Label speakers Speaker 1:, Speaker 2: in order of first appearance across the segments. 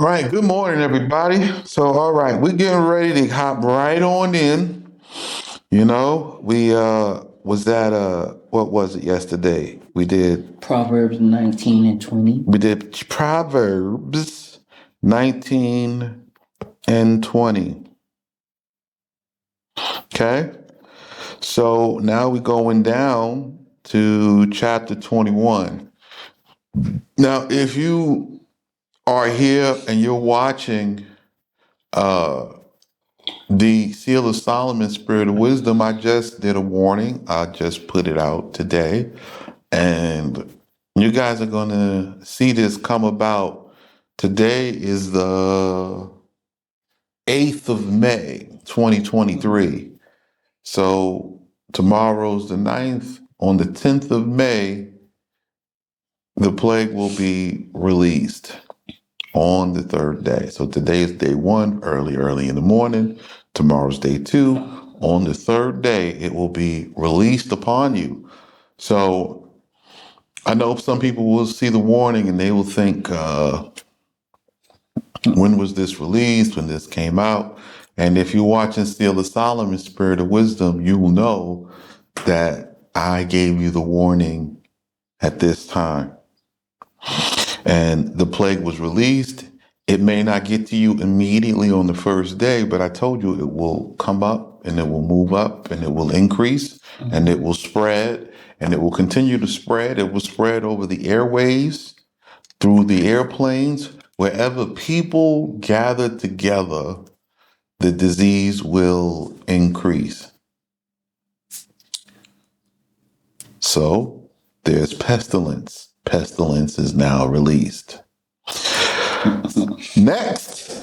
Speaker 1: All right, good morning, everybody. So, all right, we're getting ready to hop right on in. We was that what was it yesterday?
Speaker 2: Proverbs 19 and 20.
Speaker 1: We did Proverbs 19 and 20. Okay? So now we're going down to chapter 21. Now, if you are here and you're watching the Seal of Solomon, Spirit of Wisdom, I just did a warning. I just put it out today. And you guys are going to see this come about. Today is the 8th of May, 2023. So tomorrow's the 9th. On the 10th of May, the plague will be released on the third day. So today is day one, early in the morning. Tomorrow's day two. On the third day, it will be released upon you. So I know some people will see the warning and they will think, when was this released? When this came out? And if you're watching Seal of Solomon, Spirit of Wisdom, you will know that I gave you the warning at this time. And the plague was released. It may not get to you immediately on the first day, but I told you it will come up and it will move up and it will increase and it will spread and it will continue to spread. It will spread over the airwaves, through the airplanes, wherever people gather together, the disease will increase. So there's pestilence. Pestilence is now released. Next.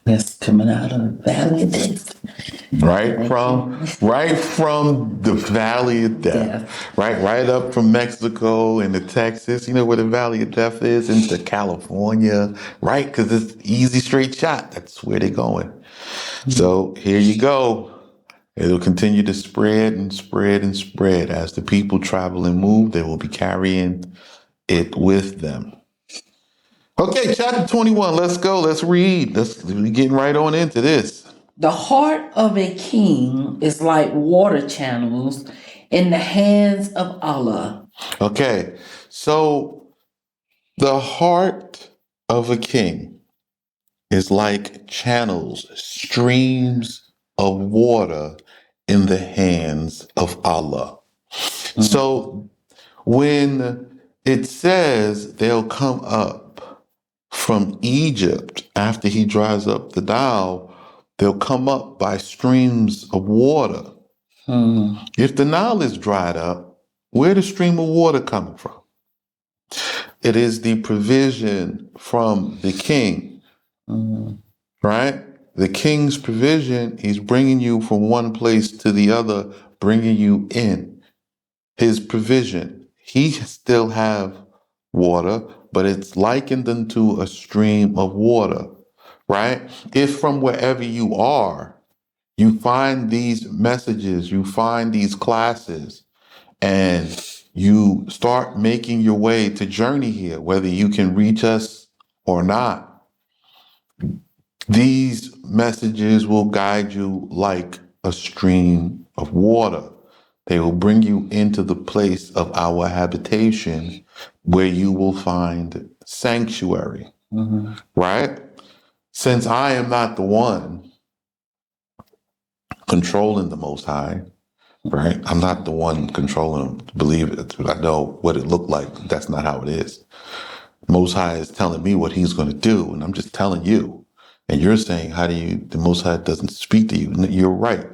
Speaker 2: That's coming out of the valley of death.
Speaker 1: Right from the Valley of Death. Right up from Mexico into Texas. You know where the Valley of Death is? Into California, right? Because it's easy straight shot. That's where they're going. So here you go. It'll continue to spread and spread and spread. As the people travel and move, they will be carrying it with them. Okay, chapter 21. Let's go. Let's read. We're getting right on into this.
Speaker 2: The heart of a king is like water channels in the hands of Allah.
Speaker 1: Okay, so the heart of a king is like channels, streams of water in the hands of Allah. So when it says they'll come up from Egypt after he dries up the Nile, they'll come up by streams of water. If the Nile is dried up, where the stream of water coming from? It is the provision from the king, right? The king's provision, he's bringing you from one place to the other, bringing you in. His provision. He still have water, but it's likened unto a stream of water, right? If from wherever you are, you find these messages, you find these classes, and you start making your way to journey here, whether you can reach us or not, these messages will guide you like a stream of water. They will bring you into the place of our habitation where you will find sanctuary, right? Since I am not the one controlling the Most High, right? I'm not the one controlling them. Believe it. I know what it looked like. That's not how it is. Most High is telling me what he's going to do, and I'm just telling you. And you're saying, the Most High doesn't speak to you. You're right.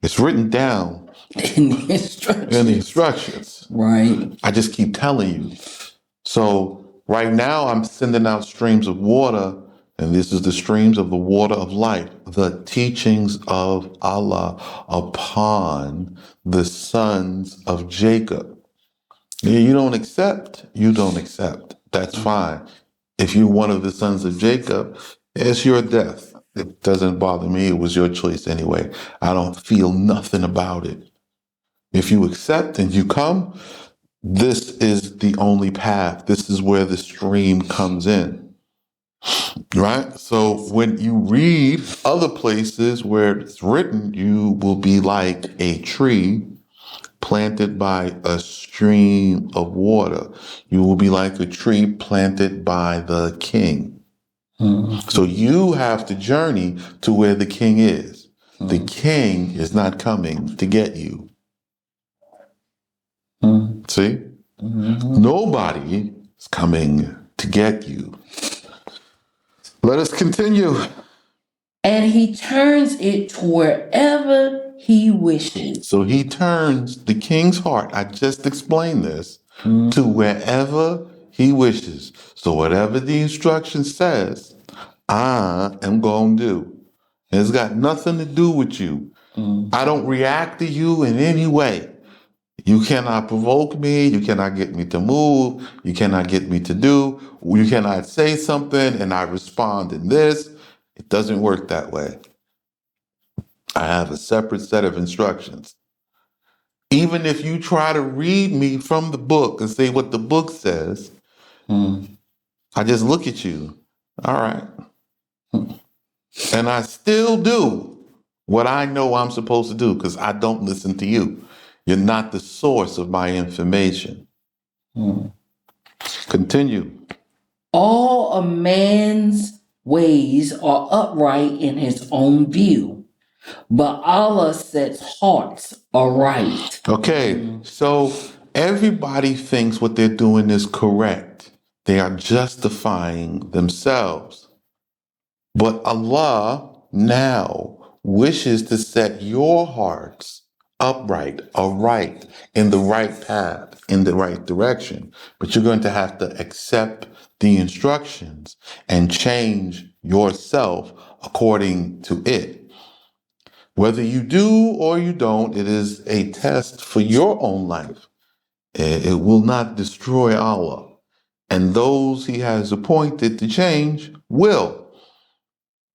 Speaker 1: It's written down
Speaker 2: in the
Speaker 1: instructions.
Speaker 2: Right.
Speaker 1: I just keep telling you. So right now I'm sending out streams of water, and this is the streams of the water of life, the teachings of Allah upon the sons of Jacob. You don't accept, you don't accept. That's fine. If you're one of the sons of Jacob, it's your death. It doesn't bother me. It was your choice anyway. I don't feel nothing about it. If you accept and you come, this is the only path. This is where the stream comes in, right? So when you read other places where it's written, you will be like a tree planted by a stream of water. You will be like a tree planted by the king. So you have to journey to where the king is. The king is not coming to get you. See? Nobody is coming to get you. Let us continue.
Speaker 2: And he turns it to wherever he wishes.
Speaker 1: So he turns the king's heart, I just explained this, to wherever he wishes. So whatever the instruction says, I am going to do. It's got nothing to do with you. I don't react to you in any way. You cannot provoke me. You cannot get me to move. You cannot get me to do. You cannot say something and I respond in this. It doesn't work that way. I have a separate set of instructions. Even if you try to read me from the book and say what the book says, I just look at you. All right. And I still do what I know I'm supposed to do because I don't listen to you. You're not the source of my information. Continue.
Speaker 2: All a man's ways are upright in his own view, but Allah sets hearts aright.
Speaker 1: Okay, so everybody thinks what they're doing is correct. They are justifying themselves. But Allah now wishes to set your hearts upright, aright, in the right path, in the right direction. But you're going to have to accept the instructions and change yourself according to it. Whether you do or you don't, it is a test for your own life. It will not destroy Allah. And those he has appointed to change will.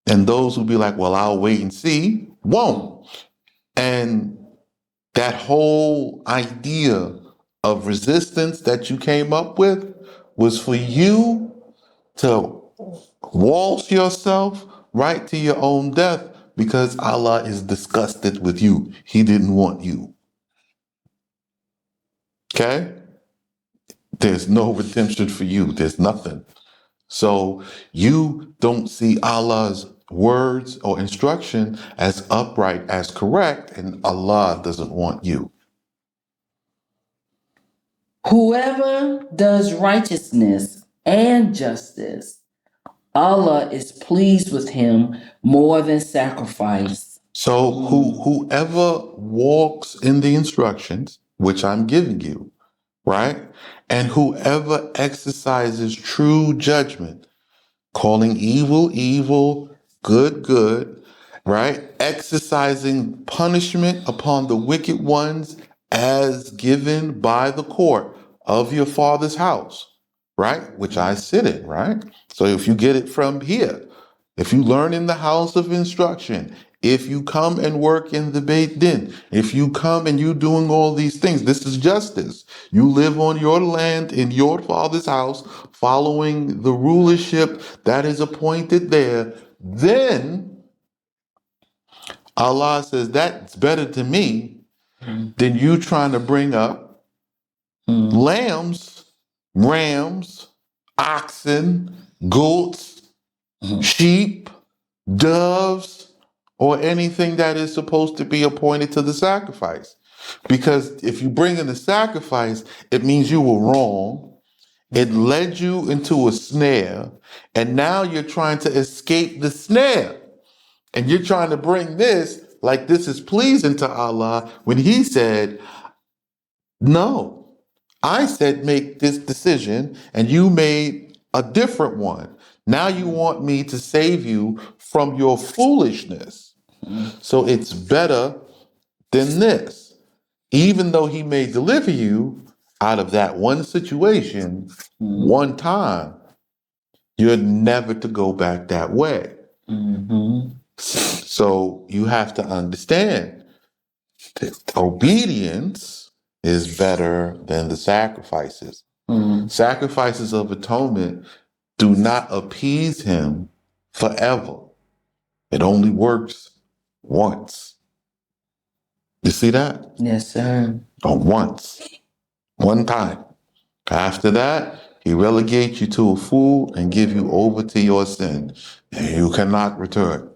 Speaker 1: And those who be like, well, I'll wait and see, won't. And that whole idea of resistance that you came up with was for you to waltz yourself right to your own death because Allah is disgusted with you. He didn't want you. Okay? There's no redemption for you. There's nothing. So you don't see Allah's words or instruction as upright, as correct, and Allah doesn't want you.
Speaker 2: Whoever does righteousness and justice, Allah is pleased with him more than sacrifice.
Speaker 1: So whoever walks in the instructions, which I'm giving you, right? And whoever exercises true judgment, calling evil, evil, good, good, right? Exercising punishment upon the wicked ones as given by the court of your father's house, right? Which I sit in, right? So if you get it from here, if you learn in the house of instruction, if you come and work in the Beit Din, if you come and you doing all these things, this is justice. You live on your land in your father's house, following the rulership that is appointed there, then Allah says that's better to me than you trying to bring up lambs, rams, oxen, goats, sheep, doves, or anything that is supposed to be appointed to the sacrifice. Because if you bring in the sacrifice, it means you were wrong. It led you into a snare, and now you're trying to escape the snare. And you're trying to bring this like this is pleasing to Allah when He said, no, I said make this decision, and you made a different one. Now you want me to save you from your foolishness. So it's better than this. Even though he may deliver you out of that one situation, one time, you're never to go back that way. So you have to understand Obedience is better than the sacrifices. Sacrifices of atonement do not appease him forever. It only works once. You see that?
Speaker 2: Yes, sir.
Speaker 1: Once. One time. After that, he relegates you to a fool and give you over to your sin, and you cannot return.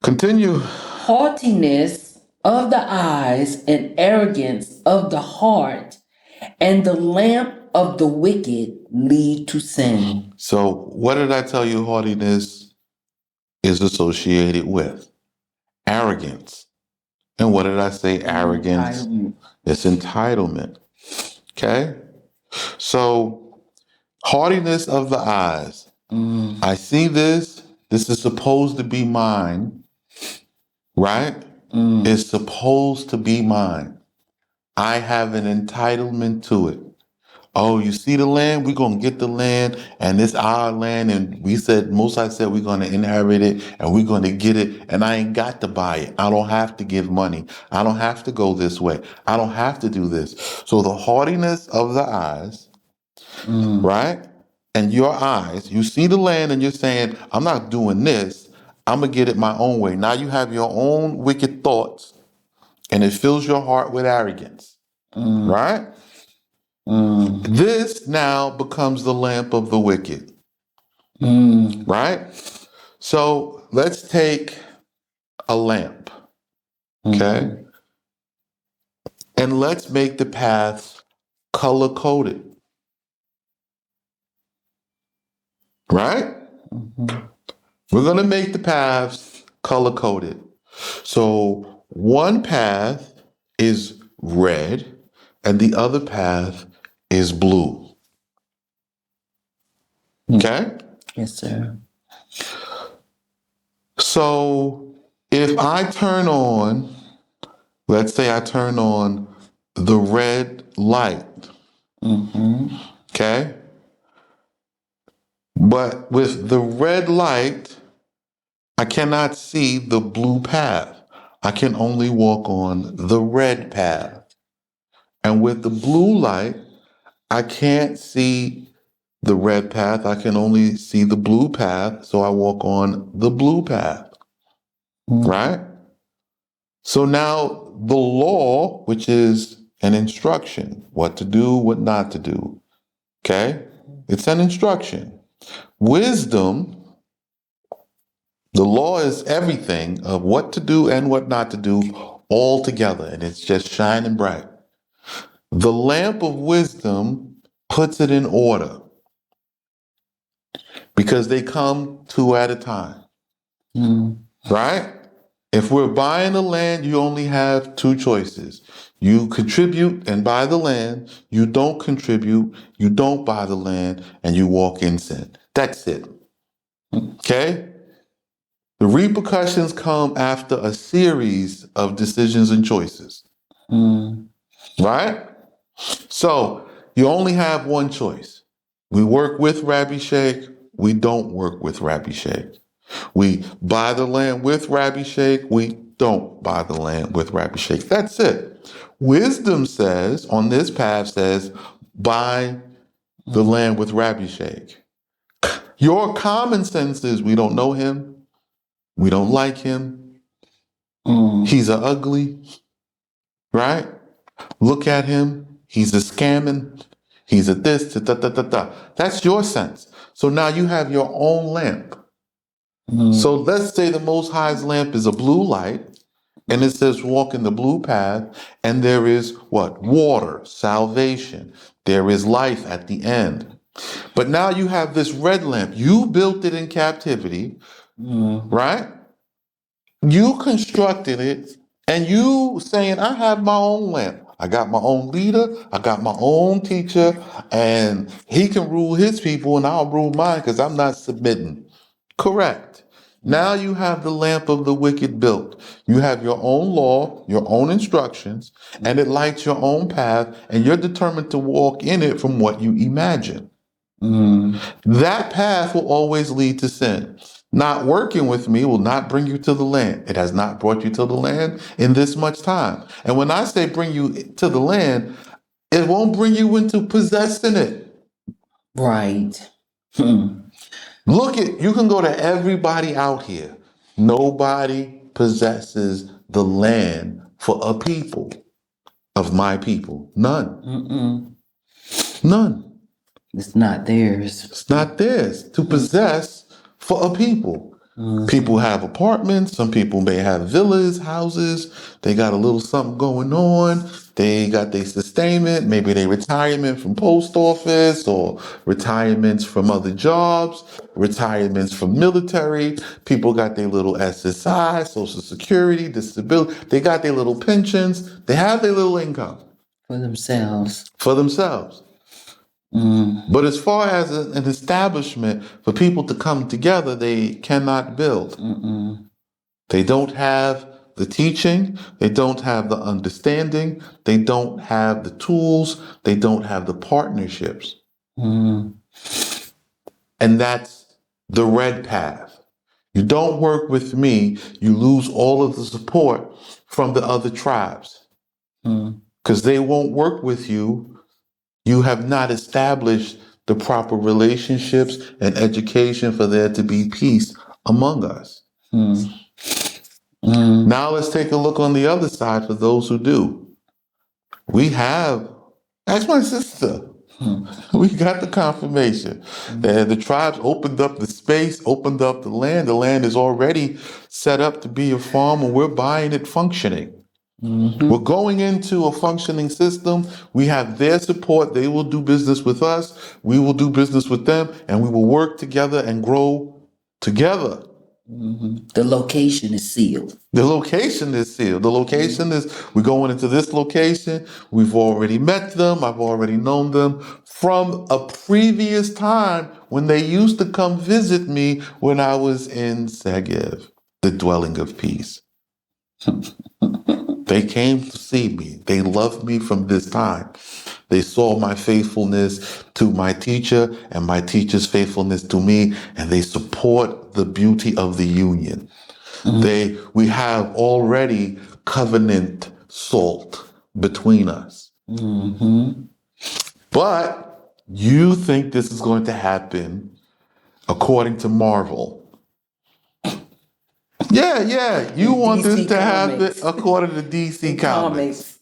Speaker 1: Continue.
Speaker 2: Haughtiness of the eyes and arrogance of the heart and the lamp of the wicked lead to sin.
Speaker 1: So, what did I tell you haughtiness is associated with? Arrogance. And what did I say? Arrogance.
Speaker 2: Entitlement.
Speaker 1: It's entitlement. Okay? So, haughtiness of the eyes. I see this. This is supposed to be mine, right? It's supposed to be mine. I have an entitlement to it. Oh, you see the land? We're going to get the land, and it's our land. And we said, Most High said, we're going to inherit it, and we're going to get it. And I ain't got to buy it. I don't have to give money. I don't have to go this way. I don't have to do this. So the haughtiness of the eyes, right? And your eyes, you see the land and you're saying, I'm not doing this. I'm going to get it my own way. Now you have your own wicked thoughts, and it fills your heart with arrogance, right? This now becomes the lamp of the wicked, right? So let's take a lamp, okay? And let's make the paths color coded, right? We're going to make the paths color coded. So one path is red and the other path is blue. Okay?
Speaker 2: Yes, sir.
Speaker 1: So if I turn on, let's say I turn on the red light, okay? But with the red light, I cannot see the blue path. I can only walk on the red path. And with the blue light, I can't see the red path. I can only see the blue path. So I walk on the blue path. Right? So now the law, which is an instruction, what to do, what not to do. Okay? It's an instruction. Wisdom, the law is everything of what to do and what not to do all together. And it's just shining bright. The lamp of wisdom puts it in order because they come two at a time. Right? If we're buying the land, you only have two choices. You contribute and buy the land. You don't contribute, you don't buy the land, and you walk in sin. That's it. Okay? The repercussions come after a series of decisions and choices. Right? So you only have one choice. We work with Rabbi Sheikh. We don't work with Rabbi Sheikh. We buy the land with Rabbi Sheikh. We don't buy the land with Rabbi Sheikh. That's it. Wisdom says, on this path says, buy the land with Rabbi Sheikh. Your common sense is we don't know him. We don't like him. He's a ugly, right? Look at him. He's a scamming. He's a this, da, da, da, da. That's your sense. So now you have your own lamp. So let's say the Most High's lamp is a blue light, and it says walk in the blue path, and there is what? Water, salvation. There is life at the end. But now you have this red lamp. You built it in captivity, right? You constructed it, and you saying, I have my own lamp. I got my own leader. I got my own teacher, and he can rule his people, and I'll rule mine because I'm not submitting. Correct. Now you have the lamp of the wicked built. You have your own law, your own instructions, and it lights your own path, and you're determined to walk in it from what you imagine. That path will always lead to sin. Not working with me will not bring you to the land. It has not brought you to the land in this much time. And when I say bring you to the land, it won't bring you into possessing it.
Speaker 2: Right. Hmm.
Speaker 1: You can go to everybody out here. Nobody possesses the land for a people of my people. None.
Speaker 2: Mm-mm.
Speaker 1: None.
Speaker 2: It's not theirs.
Speaker 1: It's not theirs to possess for a people. People have apartments. Some people may have villas, houses. They got a little something going on. They got their sustainment. Maybe they retirement from post office or retirements from other jobs, retirements from military. People got their little SSI, Social Security, disability. They got their little pensions. They have their little income
Speaker 2: For themselves.
Speaker 1: for themselves. But as far as an establishment for people to come together, they cannot build. They don't have the teaching. They don't have the understanding. They don't have the tools. They don't have the partnerships. And that's the red path. You don't work with me, you lose all of the support from the other tribes because they won't work with you. You have not established the proper relationships and education for there to be peace among us. Now let's take a look on the other side for those who do. We have, that's my sister. We got the confirmation that the tribes opened up the space, opened up the land. The land is already set up to be a farm, and we're buying it functioning. We're going into a functioning system. We have their support. They will do business with us. We will do business with them, and we will work together and grow together.
Speaker 2: The location is sealed.
Speaker 1: The location is sealed. The location is, we're going into this location. We've already met them. I've already known them from a previous time when they used to come visit me when I was in Segev, the dwelling of peace. They came to see me. They loved me from this time. They saw my faithfulness to my teacher and my teacher's faithfulness to me, and they support the beauty of the union. We have already covenant salt between us. But you think this is going to happen according to Marvel. Yeah. You want this to happen according to DC Comics.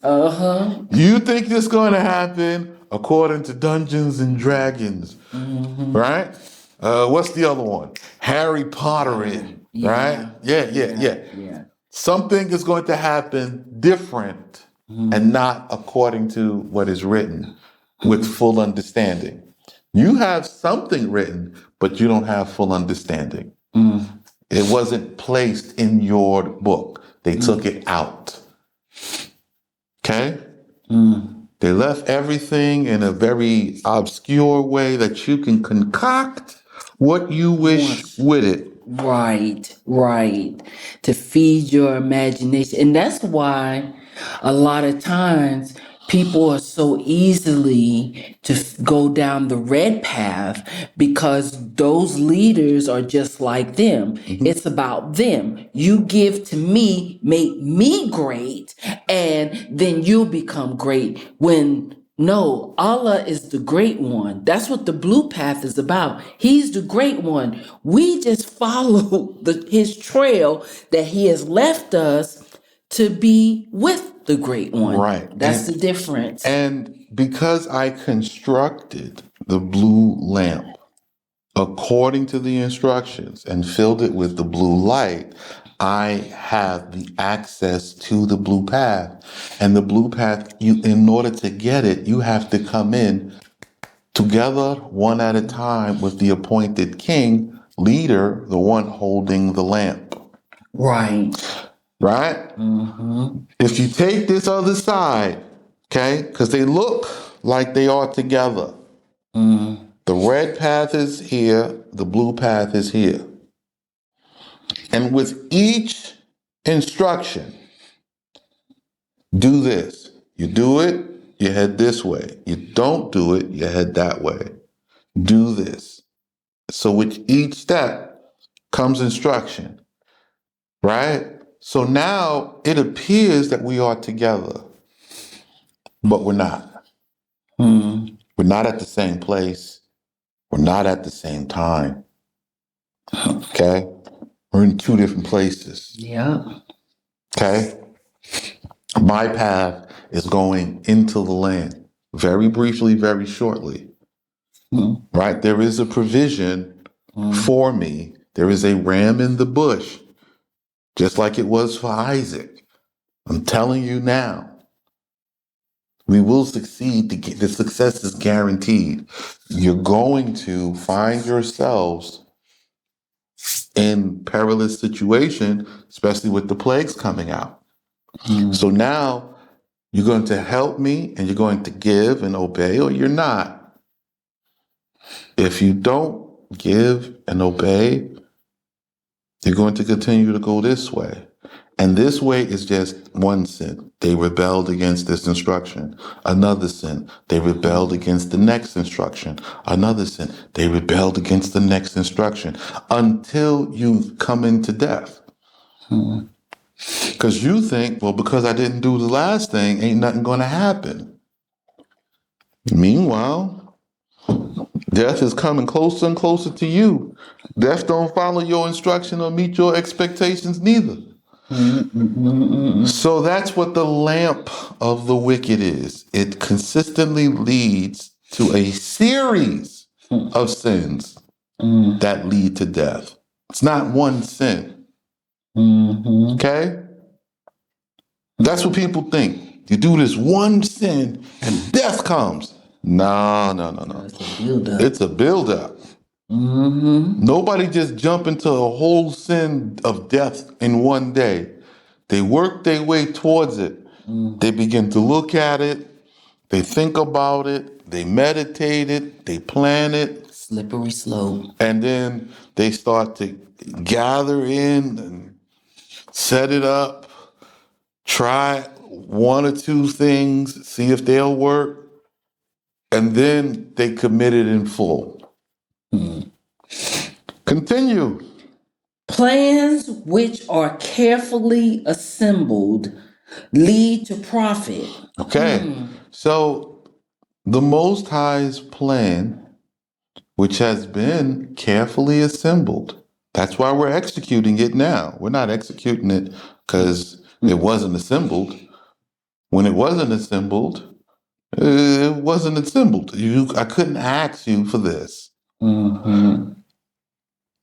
Speaker 1: You think this is going to happen according to Dungeons and Dragons, right? What's the other one? Harry Potter, right? Yeah. Something is going to happen different and not according to what is written with full understanding. You have something written, but you don't have full understanding. It wasn't placed in your book. They took it out. Okay? They left everything in a very obscure way that you can concoct what you wish with it.
Speaker 2: Right. To feed your imagination. And that's why a lot of times people are so easily to go down the red path because those leaders are just like them. It's about them. You give to me, make me great, and then you'll become great. When no, Allah is the great one. That's what the blue path is about. He's the great one. We just follow his trail that he has left us to be with the great one.
Speaker 1: Right.
Speaker 2: That's the difference.
Speaker 1: And because I constructed the blue lamp according to the instructions and filled it with the blue light, I have the access to the blue path. And the blue path, in order to get it, you have to come in together, one at a time, with the appointed king, leader, the one holding the lamp.
Speaker 2: Right.
Speaker 1: If you take this other side, okay, because they look like they are together. The red path is here, the blue path is here. And with each instruction, do this. You do it, you head this way. You don't do it, you head that way. Do this. So with each step, comes instruction, right? So now it appears that we are together, but we're not.
Speaker 2: Mm.
Speaker 1: We're not at the same place. We're not at the same time. Okay? We're in two different places.
Speaker 2: Yeah.
Speaker 1: Okay? My path is going into the land. Very briefly, very shortly.
Speaker 2: Mm.
Speaker 1: Right? There is a provision for me. There is a ram in the bush, just like it was for Isaac. I'm telling you now, we will succeed. The success is guaranteed. You're going to find yourselves in perilous situation, especially with the plagues coming out.
Speaker 2: Mm.
Speaker 1: So now you're going to help me and you're going to give and obey, or you're not. If you don't give and obey, you're going to continue to go this way. And this way is just one sin. They rebelled against this instruction. Another sin. They rebelled against the next instruction. Another sin. They rebelled against the next instruction until you come into death. Because you think, well, because I didn't do the last thing, ain't nothing going to happen. Meanwhile, death is coming closer and closer to you. Death don't follow your instruction or meet your expectations neither. So that's what the lamp of the wicked is. It consistently leads to a series of sins that lead to death. It's not one sin. Okay? That's what people think. You do this one sin and death comes. No, no, no, no.
Speaker 2: It's a buildup.
Speaker 1: It's a buildup. Nobody just jump into a whole sin of death in one day. They work their way towards it. They begin to look at it. They think about it. They meditate it. They plan it.
Speaker 2: Slippery slope.
Speaker 1: And then they start to gather in and set it up. Try one or two things. See if they'll work. And then they commit it in full. Continue.
Speaker 2: Plans which are carefully assembled lead to profit.
Speaker 1: Okay. So the Most High's plan, which has been carefully assembled, that's why we're executing it now. We're not executing it because it wasn't assembled. When it wasn't assembled, it wasn't assembled. I couldn't ask you for this.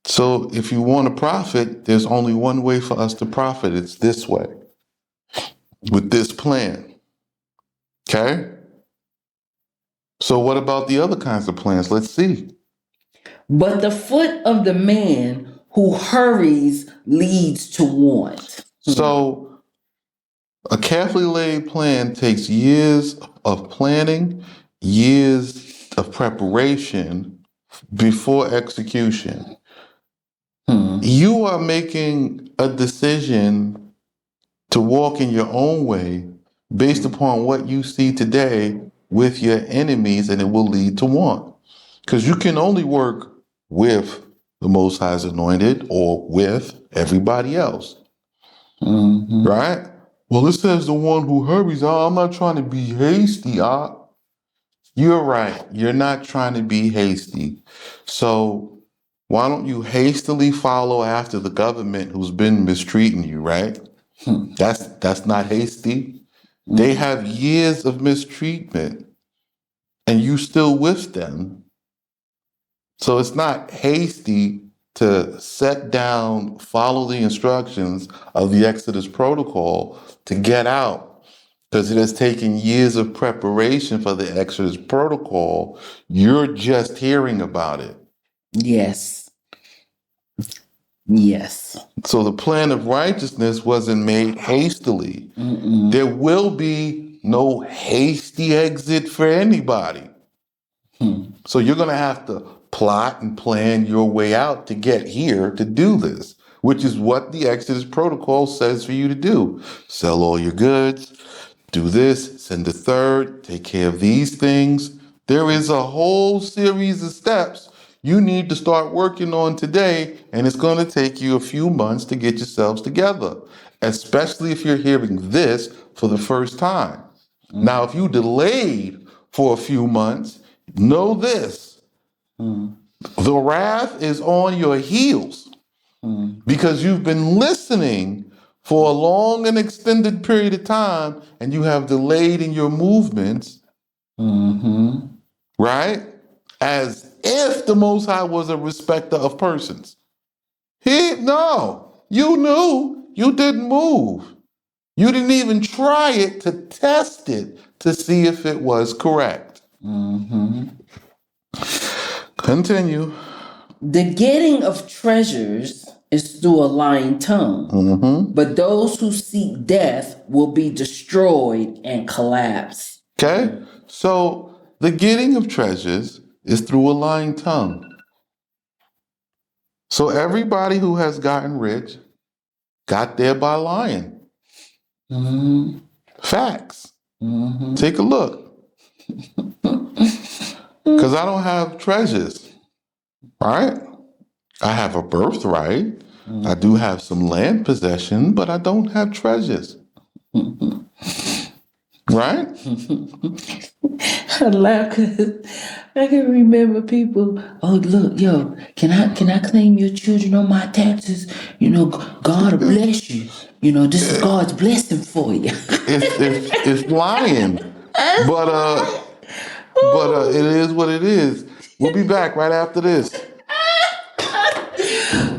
Speaker 1: So if you want to profit, there's only one way for us to profit. It's this way, with this plan. Okay? So what about the other kinds of plans? Let's see.
Speaker 2: But the foot of the man who hurries leads to want.
Speaker 1: So a carefully laid plan takes years of planning, years of preparation before execution. You are making a decision to walk in your own way based upon what you see today with your enemies, and it will lead to want. Because you can only work with the Most High's anointed or with everybody else. Right? Well, it says the one who hurries. I'm not trying to be hasty. You're right. You're not trying to be hasty. So why don't you hastily follow after the government who's been mistreating you, right? That's not hasty. They have years of mistreatment and you still with them. So it's not hasty to set down, follow the instructions of the Exodus protocol to get out, because it has taken years of preparation for the Exodus protocol. You're just hearing about it.
Speaker 2: Yes. Yes.
Speaker 1: So the plan of righteousness wasn't made hastily. There will be no hasty exit for anybody. So you're going to have to plot and plan your way out to get here to do this, which is what the Exodus protocol says for you to do. Sell all your goods, do this, send a third, take care of these things. There is a whole series of steps you need to start working on today, and it's going to take you a few months to get yourselves together, especially if you're hearing this for the first time. Now, if you delayed for a few months, know this: the wrath is on your heels because you've been listening for a long and extended period of time, and you have delayed in your movements, right? As if the Most High was a respecter of persons. No, you knew, you didn't move. You didn't even try it to test it to see if it was correct. Continue.
Speaker 2: The getting of treasures is through a lying tongue, but those who seek death will be destroyed and collapse.
Speaker 1: Okay? So the getting of treasures is through a lying tongue. So everybody who has gotten rich got there by lying. Facts. Take a look. Because I don't have treasures, right? I have a birthright. I do have some land possession, but I don't have treasures. Right?
Speaker 2: I laugh 'cause I can remember people. Oh, look, yo, can I claim your children on my taxes? You know, God will bless you. You know, this is God's blessing for you.
Speaker 1: It's lying, but it is what it is. We'll be back right after this.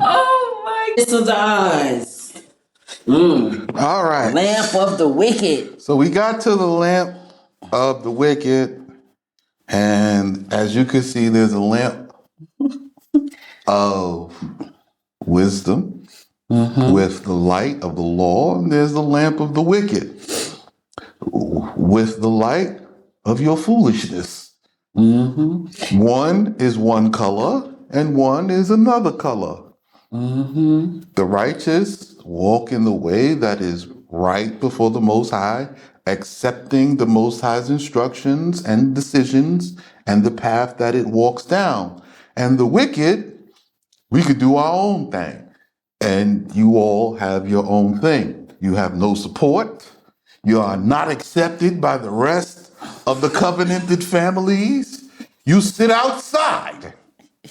Speaker 2: Oh my! This is eyes.
Speaker 1: All right.
Speaker 2: Lamp of the wicked.
Speaker 1: So we got to the lamp of the wicked, and as you can see, there's a lamp of wisdom with the light of the law, and there's the lamp of the wicked with the light of your foolishness. One is one color, and one is another color. The righteous walk in the way that is right before the Most High, accepting the Most High's instructions and decisions and the path that it walks down. And the wicked, we could do our own thing. And you all have your own thing. You have no support. You are not accepted by the rest of the covenanted families. You sit outside.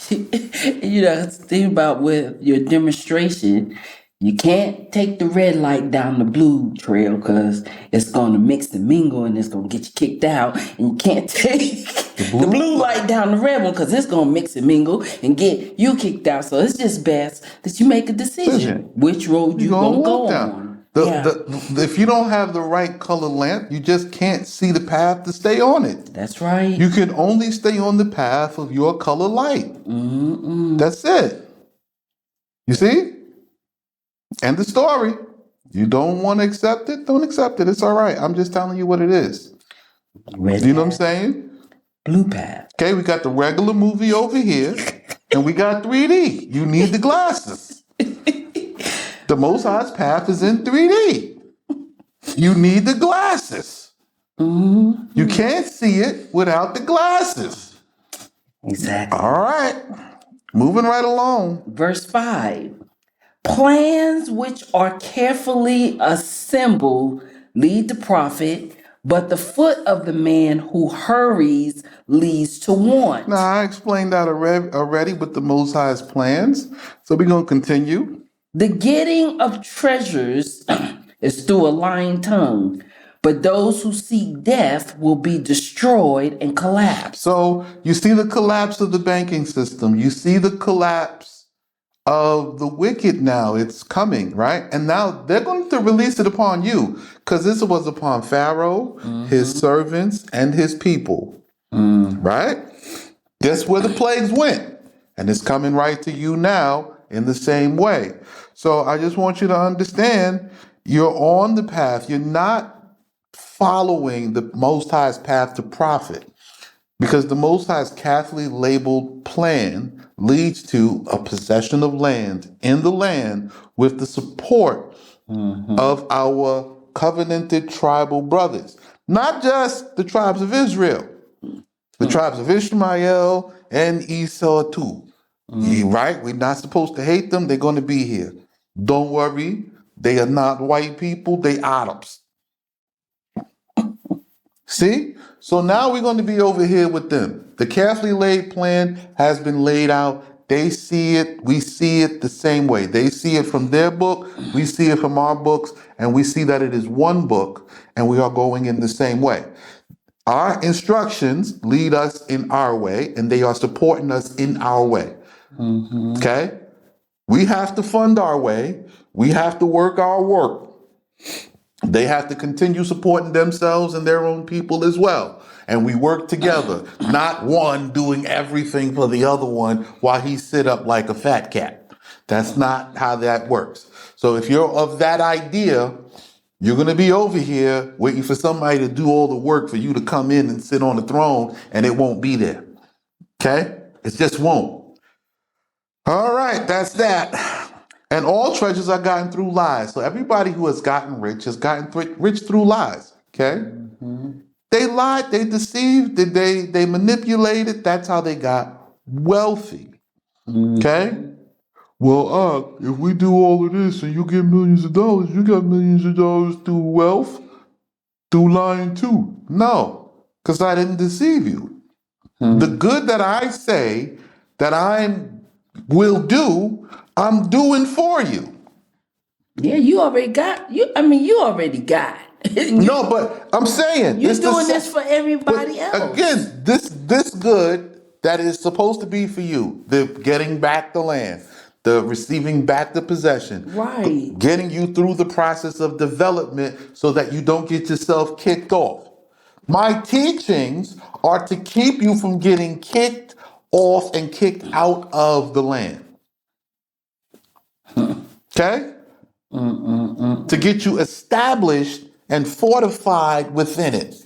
Speaker 2: You know, think about with your demonstration, you can't take the red light down the blue trail because it's going to mix and mingle and it's going to get you kicked out. And you can't take the blue light down the red one because it's going to mix and mingle and get you kicked out. So it's just best that you make a decision which road you're going to go on.
Speaker 1: If you don't have the right color lamp, you just can't see the path to stay on it.
Speaker 2: That's right.
Speaker 1: You can only stay on the path of your color light. That's it. You see? End the story. You don't want to accept it? Don't accept it. It's all right. I'm just telling you what it is.
Speaker 2: Red
Speaker 1: You know
Speaker 2: path,
Speaker 1: what I'm saying?
Speaker 2: blue path.
Speaker 1: Okay, we got the regular movie over here, and we got 3D. You need the glasses. The Most High's path is in 3D. You need the glasses. You can't see it without the glasses.
Speaker 2: Exactly.
Speaker 1: All right. Moving right along.
Speaker 2: Verse 5. Plans which are carefully assembled lead to profit, but the foot of the man who hurries leads to want.
Speaker 1: Now, I explained that already with the Most High's plans. So we're going to continue.
Speaker 2: The getting of treasures is through a lying tongue, but those who seek death will be destroyed and collapse.
Speaker 1: So you see the collapse of the banking system. You see the collapse of the wicked now. It's coming, right? And now they're going to release it upon you because this was upon Pharaoh, his servants, and his people, right? That's where the plagues went. And it's coming right to you now in the same way. So I just want you to understand you're on the path. You're not following the Most High's path to profit because the Most High's carefully labeled plan leads to a possession of land in the land with the support of our covenanted tribal brothers, not just the tribes of Israel, the tribes of Ishmael and Esau too. Right? We're not supposed to hate them. They're going to be here. Don't worry. They are not white people. They Arabs. See? So now we're going to be over here with them. The carefully laid plan has been laid out. They see it. We see it the same way. They see it from their book. We see it from our books. And we see that it is one book and we are going in the same way. Our instructions lead us in our way and they are supporting us in our way. Okay? We have to fund our way. We have to work our work. They have to continue supporting themselves and their own people as well. And we work together, not one doing everything for the other one while he sit up like a fat cat. That's not how that works. So if you're of that idea, you're going to be over here waiting for somebody to do all the work for you to come in and sit on the throne, and it won't be there. Okay? It just won't. All right, that's that. And all treasures are gotten through lies. So everybody who has gotten rich has gotten rich through lies. Okay? They lied, they deceived, they manipulated. That's how they got wealthy. Okay? Well, if we do all of this and you get millions of dollars, you got millions of dollars through wealth, through lying too. No, because I didn't deceive you. The good that I say that I will do, I'm doing for you.
Speaker 2: Yeah, you already got. You already got.
Speaker 1: No, but I'm saying
Speaker 2: You're doing this for everybody else.
Speaker 1: Again, this good that is supposed to be for you, the getting back the land, the receiving back the possession,
Speaker 2: Right.
Speaker 1: getting you through the process of development so that you don't get yourself kicked off. My teachings are to keep you from getting kicked off and kicked out of the land. Okay? To get you established and fortified within it.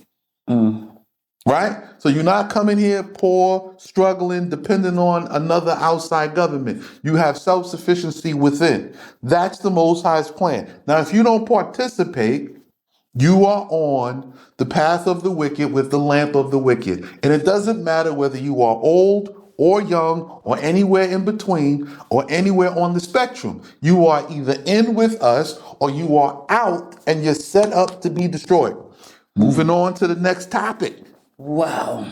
Speaker 1: Right? So you're not coming here poor, struggling, depending on another outside government. You have self-sufficiency within. That's the Most High's plan. Now, if you don't participate, you are on the path of the wicked with the lamp of the wicked. And it doesn't matter whether you are old or young or anywhere in between or anywhere on the spectrum. You are either in with us or you are out and you're set up to be destroyed. Moving on to the next topic.
Speaker 2: Wow.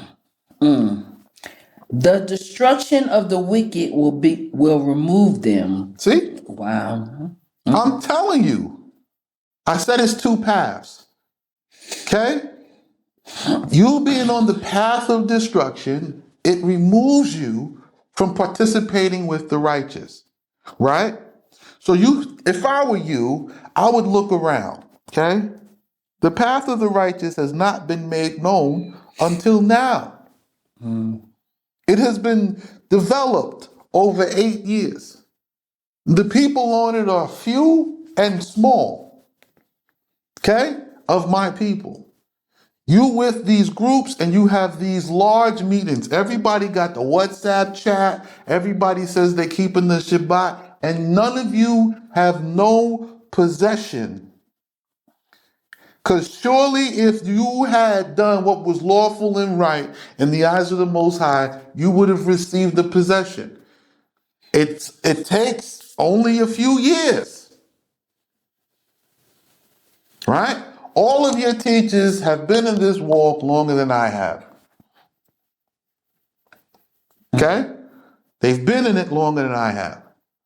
Speaker 2: The destruction of the wicked will remove them.
Speaker 1: See?
Speaker 2: Wow.
Speaker 1: I'm telling you. I said it's two paths. Okay? You being on the path of destruction, it removes you from participating with the righteous. Right? So if I were you, I would look around. Okay? The path of the righteous has not been made known until now. It has been developed over 8 years. The people on it are few and small, okay, of my people. You with these groups and you have these large meetings. Everybody got the WhatsApp chat. Everybody says they're keeping the Shabbat, and none of you have no possession. Because surely if you had done what was lawful and right in the eyes of the Most High, you would have received the possession. It takes only a few years, right? All of your teachers have been in this walk longer than I have. Okay? They've been in it longer than I have.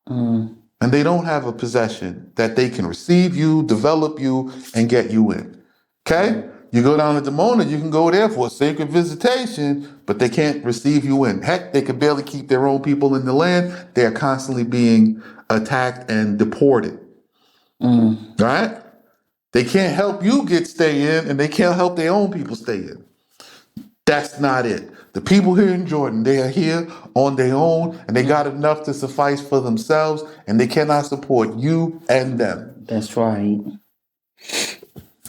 Speaker 1: And they don't have a possession that they can receive you, develop you, and get you in. Okay? You go down to Demona, you can go there for a sacred visitation, but they can't receive you in. Heck, they can barely keep their own people in the land. They are constantly being attacked and deported. Right? They can't help you stay in, and they can't help their own people stay in. That's not it. The people here in Jordan, they are here on their own, and they got enough to suffice for themselves, and they cannot support you and them.
Speaker 2: That's right.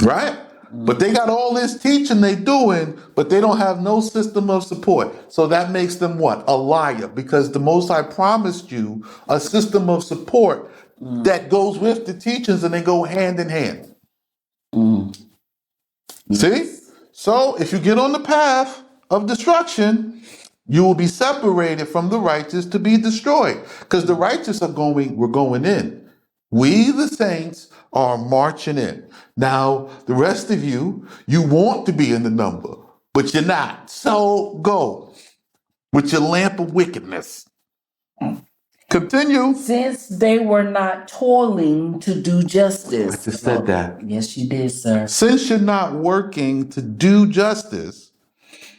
Speaker 1: Right? But they got all this teaching they doing, but they don't have no system of support. So that makes them what? A liar, because the Most High promised you a system of support that goes with the teachings, and they go hand in hand. See? So if you get on the path of destruction, You will be separated from the righteous to be destroyed. Because the righteous we're going in. We, the saints, are marching in. Now, the rest of you, you want to be in the number, but you're not. So go with your lamp of wickedness. Continue.
Speaker 2: Since they were not toiling to do justice.
Speaker 1: I just said that.
Speaker 2: Yes, you did, sir.
Speaker 1: Since you're not working to do justice,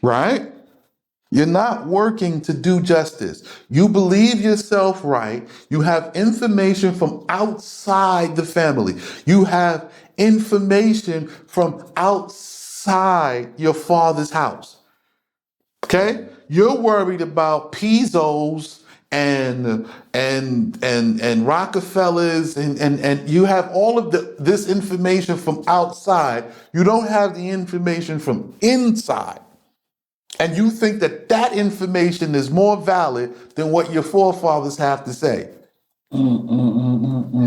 Speaker 1: right? You're not working to do justice. You believe yourself right. You have information from outside the family. You have information from outside your father's house. Okay? You're worried about Pizos and Rockefellers and you have all of this information from outside. You don't have the information from inside. And you think that that information is more valid than what your forefathers have to say.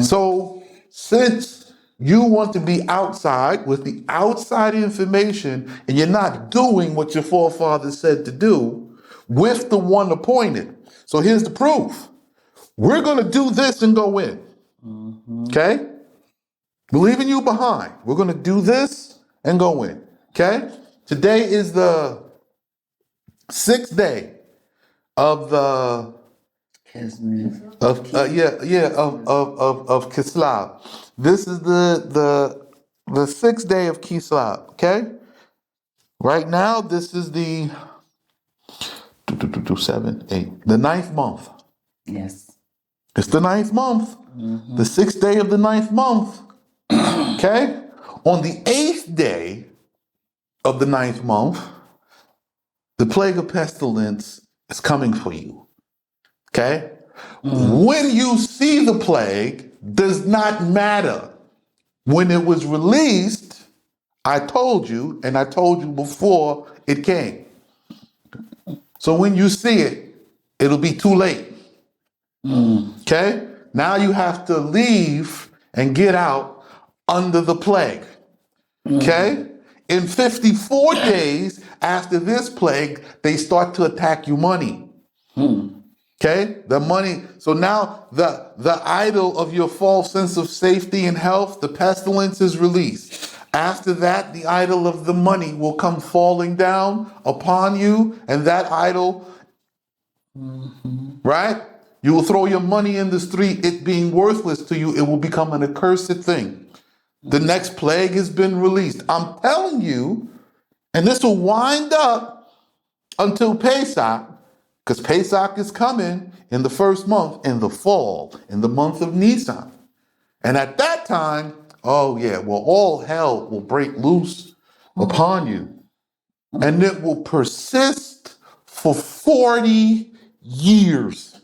Speaker 1: So, since you want to be outside with the outside information and you're not doing what your forefathers said to do with the one appointed. So, here's the proof. We're going to do this and go in. Okay? We're leaving you behind. We're going to do this and go in. Okay? Today is the 6th day of the of Kislev. This is the 6th day of Kislev. Okay, right now this is the 7, 8, the 9th month.
Speaker 2: Yes,
Speaker 1: it's the 9th month, the 6th day of the 9th month. Okay, on the 8th day of the 9th month. The plague of pestilence is coming for you. Okay? When you see the plague, does not matter. When it was released, I told you, and I told you before it came. So when you see it, it'll be too late. Okay? Now you have to leave and get out under the plague. Okay? In 54 days after this plague, they start to attack you money. Okay? The money. So now the idol of your false sense of safety and health, the pestilence is released. After that, the idol of the money will come falling down upon you, and that idol, right? You will throw your money in the street, it being worthless to you, it will become an accursed thing. The next plague has been released. I'm telling you, and this will wind up until Pesach, because Pesach is coming in the first month, in the fall, in the month of Nisan. And at that time, oh yeah, well, all hell will break loose upon you. And it will persist for 40 years.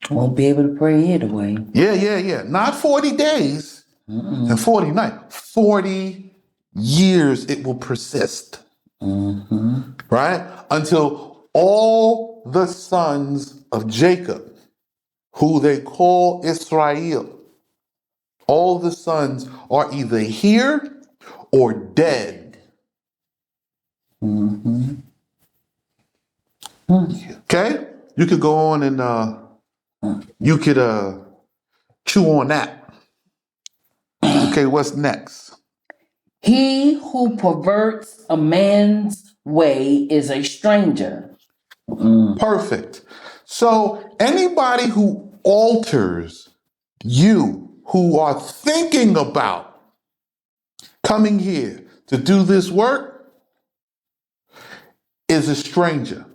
Speaker 2: won't be able to pray either way.
Speaker 1: Yeah. Not 40 days and 40 nights. 40 years it will persist. Right? Until all the sons of Jacob, who they call Israel, all the sons are either here or dead. Okay? You could go on and you could chew on that. Okay, what's next?
Speaker 2: He who perverts a man's way is a stranger.
Speaker 1: Perfect. So anybody who alters you, who are thinking about coming here to do this work, is a stranger.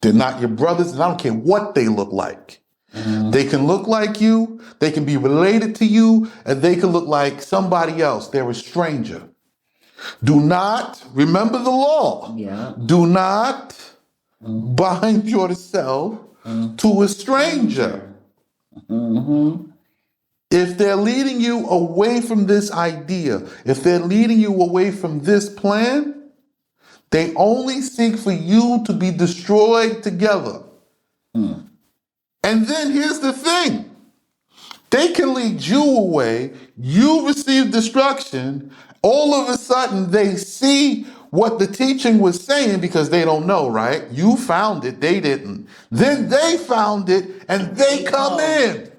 Speaker 1: They're not your brothers, and I don't care what they look like. They can look like you, they can be related to you, and they can look like somebody else. They're a stranger. Do not, remember the law.
Speaker 2: Yeah.
Speaker 1: Do not bind yourself to a stranger. If they're leading you away from this idea, if they're leading you away from this plan, they only seek for you to be destroyed together. And then here's the thing. They can lead you away, you receive destruction, all of a sudden they see what the teaching was saying because they don't know, right? You found it, they didn't. Then they found it and they come in.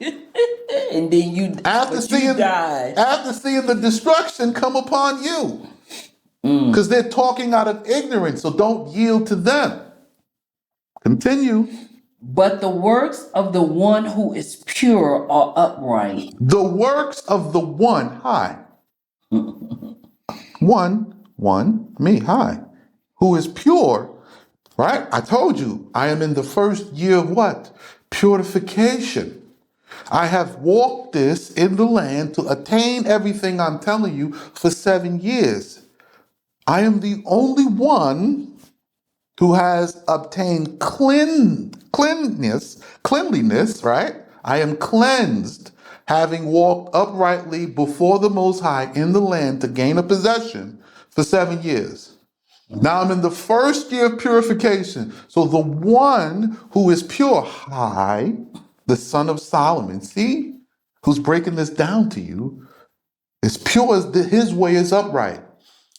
Speaker 2: And then you,
Speaker 1: After
Speaker 2: but you
Speaker 1: seeing
Speaker 2: died.
Speaker 1: after seeing the destruction come upon you. Because they're talking out of ignorance, so don't yield to them. Continue.
Speaker 2: But the works of the one who is pure are upright.
Speaker 1: The works of the one, hi. Me, hi. Who is pure, right? I told you, I am in the first year of what? Purification. I have walked this in the land to attain everything I'm telling you for 7 years. I am the only one who has obtained cleanliness, right? I am cleansed, having walked uprightly before the Most High in the land to gain a possession for 7 years. Now I'm in the first year of purification. So the one who is pure, high, the son of Solomon, see, who's breaking this down to you, is pure as his way is upright.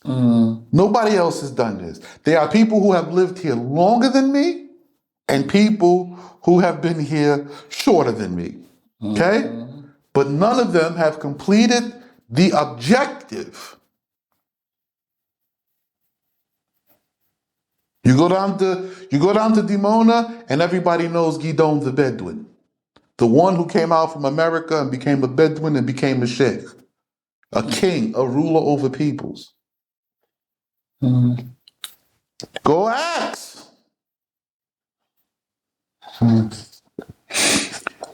Speaker 1: Nobody else has done this. There are people who have lived here longer than me and people who have been here shorter than me. Okay? But none of them have completed the objective. You go down to Dimona and everybody knows Gidon the Bedouin. The one who came out from America and became a Bedouin and became a sheikh. A king, a ruler over peoples. Go ask.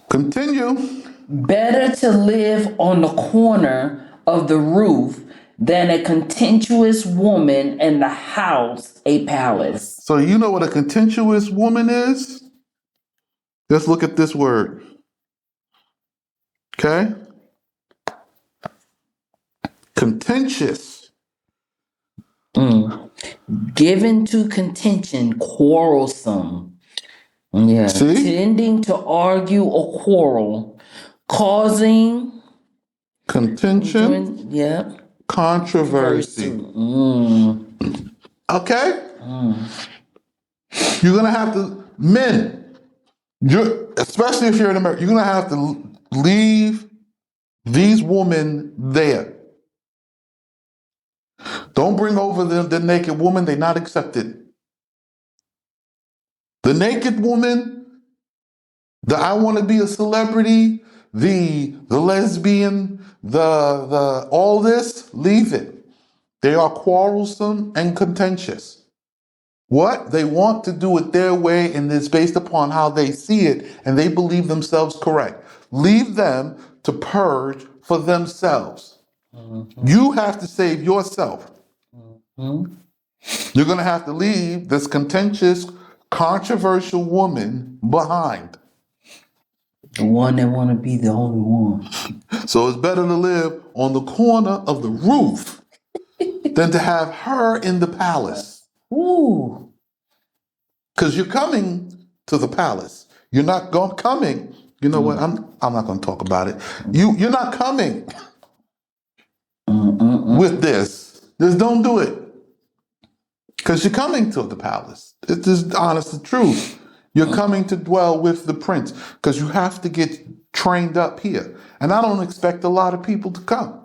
Speaker 1: Continue.
Speaker 2: Better to live on the corner of the roof than a contentious woman in the house a palace.
Speaker 1: So you know what a contentious woman is? Let's look at this word. Okay? Contentious.
Speaker 2: Given to contention, quarrelsome. Yeah.
Speaker 1: See?
Speaker 2: Tending to argue or quarrel, causing
Speaker 1: Contention,
Speaker 2: yeah.
Speaker 1: controversy. Okay? You're gonna have to, men, especially if you're in America, you're gonna have to leave these women there. Don't bring over the naked woman, they're not accepted. The naked woman, the I want to be a celebrity, the lesbian, the all this, leave it. They are quarrelsome and contentious. What? They want to do it their way and it's based upon how they see it and they believe themselves correct. Leave them to purge for themselves. You have to save yourself. You're going to have to leave this contentious, controversial woman behind.
Speaker 2: The one that want to be the only one.
Speaker 1: So it's better to live on the corner of the roof than to have her in the palace.
Speaker 2: Ooh.
Speaker 1: Because you're coming to the palace. You're not coming. You know what? I'm not going to talk about it. You're not coming with this. Just don't do it. Because you're coming to the palace. It's just honest the truth. You're coming to dwell with the prince because you have to get trained up here. And I don't expect a lot of people to come.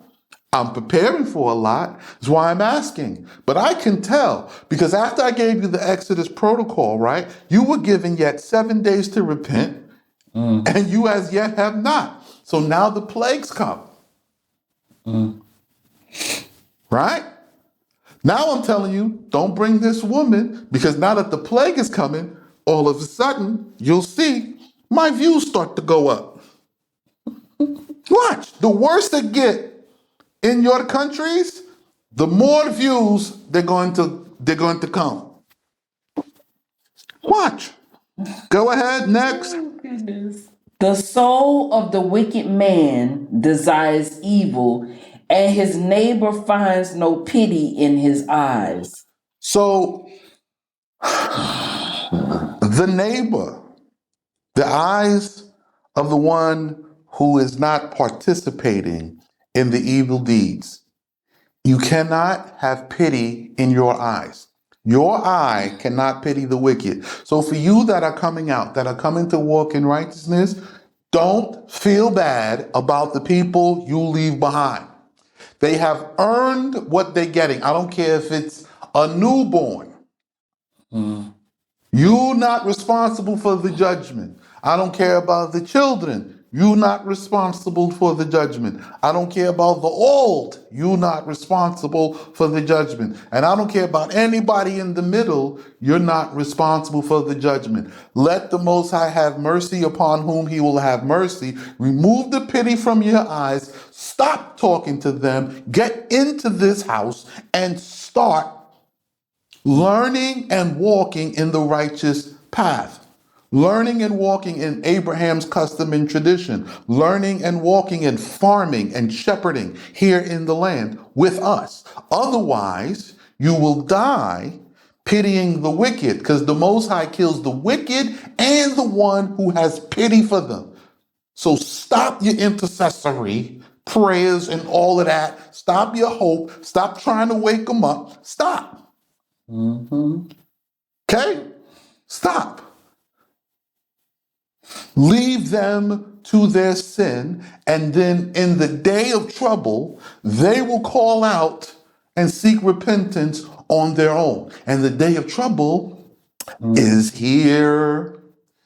Speaker 1: I'm preparing for a lot. That's why I'm asking. But I can tell because after I gave you the Exodus protocol, right, you were given yet 7 days to repent and you as yet have not. So now the plagues come. Right? Now I'm telling you, don't bring this woman because now that the plague is coming, all of a sudden you'll see my views start to go up. Watch. The worse they get in your countries, the more views they're going to come. Watch. Go ahead, next.
Speaker 2: Oh, goodness. The soul of the wicked man desires evil, and his neighbor finds no pity in his eyes.
Speaker 1: So the neighbor, the eyes of the one who is not participating in the evil deeds, You cannot have pity in your eyes. Your eye cannot pity the wicked. So for you that are coming out, that are coming to walk in righteousness, don't feel bad about the people you leave behind. They have earned what they're getting. I don't care if it's a newborn.
Speaker 2: Mm.
Speaker 1: You're not responsible for the judgment. I don't care about the children. You're not responsible for the judgment. I don't care about the old. You're not responsible for the judgment. And I don't care about anybody in the middle. You're not responsible for the judgment. Let the Most High have mercy upon whom he will have mercy. Remove the pity from your eyes. Stop talking to them. Get into this house and start learning and walking in the righteous path. Learning and walking in Abraham's custom and tradition. Learning and walking in farming and shepherding here in the land with us. Otherwise, you will die pitying the wicked, because the Most High kills the wicked and the one who has pity for them. So stop your intercessory prayers and all of that. Stop your hope. Stop trying to wake them up. Stop.
Speaker 2: Mm-hmm.
Speaker 1: Okay? Stop. Leave them to their sin, and then in the day of trouble, they will call out and seek repentance on their own. And the day of trouble is here.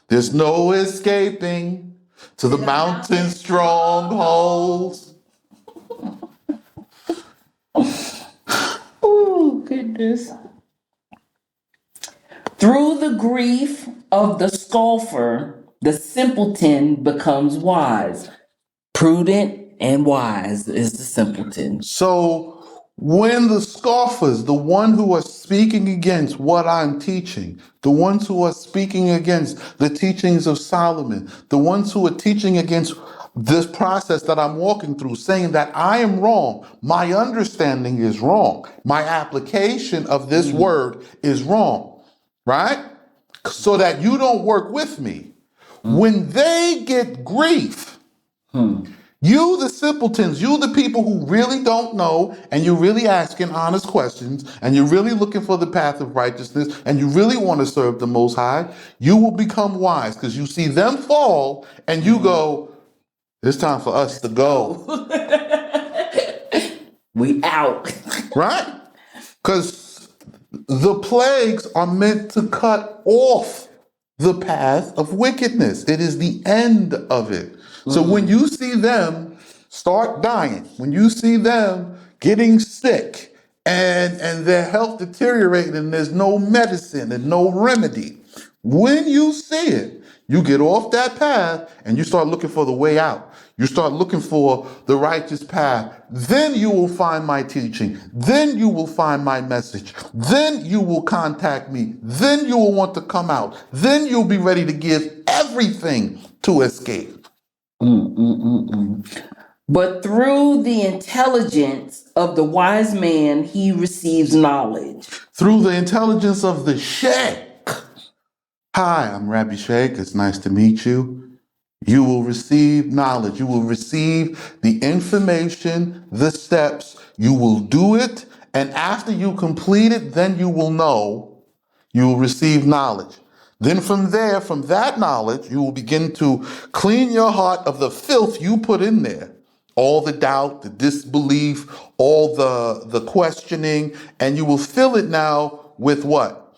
Speaker 1: There's no escaping to the mountain strongholds.
Speaker 2: Oh, goodness. Through the grief of the scoffer, the simpleton becomes wise. Prudent and wise is the simpleton.
Speaker 1: So when the scoffers, the one who are speaking against what I'm teaching, the ones who are speaking against the teachings of Solomon, the ones who are teaching against this process that I'm walking through, saying that I am wrong, my understanding is wrong, my application of this word is wrong, right? So that you don't work with me. When they get grief, you, the simpletons, you, the people who really don't know, and you're really asking honest questions, and you're really looking for the path of righteousness, and you really want to serve the Most High, you will become wise because you see them fall and you go, it's time for us to go.
Speaker 2: We out.
Speaker 1: Right? Because the plagues are meant to cut off the path of wickedness. It is the end of it. So when you see them start dying, when you see them getting sick and their health deteriorating and there's no medicine and no remedy, when you see it, you get off that path and you start looking for the way out. You start looking for the righteous path. Then you will find my teaching. Then you will find my message. Then you will contact me. Then you will want to come out. Then you'll be ready to give everything to escape.
Speaker 2: But through the intelligence of the wise man, he receives knowledge.
Speaker 1: Through the intelligence of the Sheikh. Hi, I'm Rabbi Sheikh. It's nice to meet you. You will receive knowledge. You will receive the information, the steps. You will do it. And after you complete it, then you will know. You will receive knowledge. Then from there, from that knowledge, you will begin to clean your heart of the filth you put in there. All the doubt, the disbelief, all the questioning, and you will fill it now with what?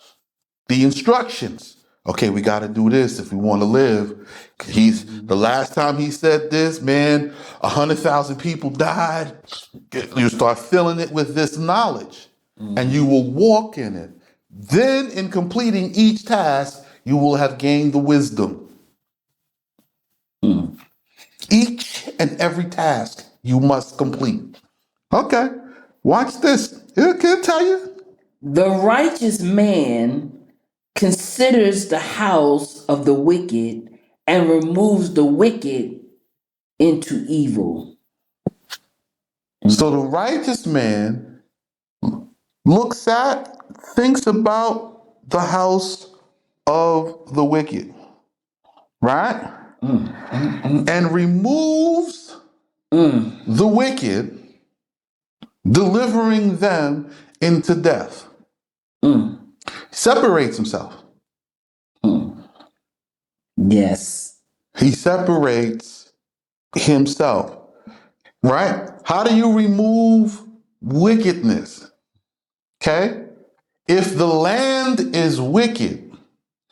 Speaker 1: The instructions. Okay, we got to do this if we want to live. The last time he said this, man, 100,000 people died. You start filling it with this knowledge, and you will walk in it. Then, in completing each task, you will have gained the wisdom. Each and every task you must complete. Okay, watch this. It'll tell you.
Speaker 2: The righteous man considers the house of the wicked and removes the wicked into evil.
Speaker 1: So the righteous man thinks about the house of the wicked, right? And removes the wicked delivering them into death.
Speaker 2: Mm.
Speaker 1: Separates himself.
Speaker 2: Mm. Yes.
Speaker 1: He separates himself, right? How do you remove wickedness? Okay? If the land is wicked,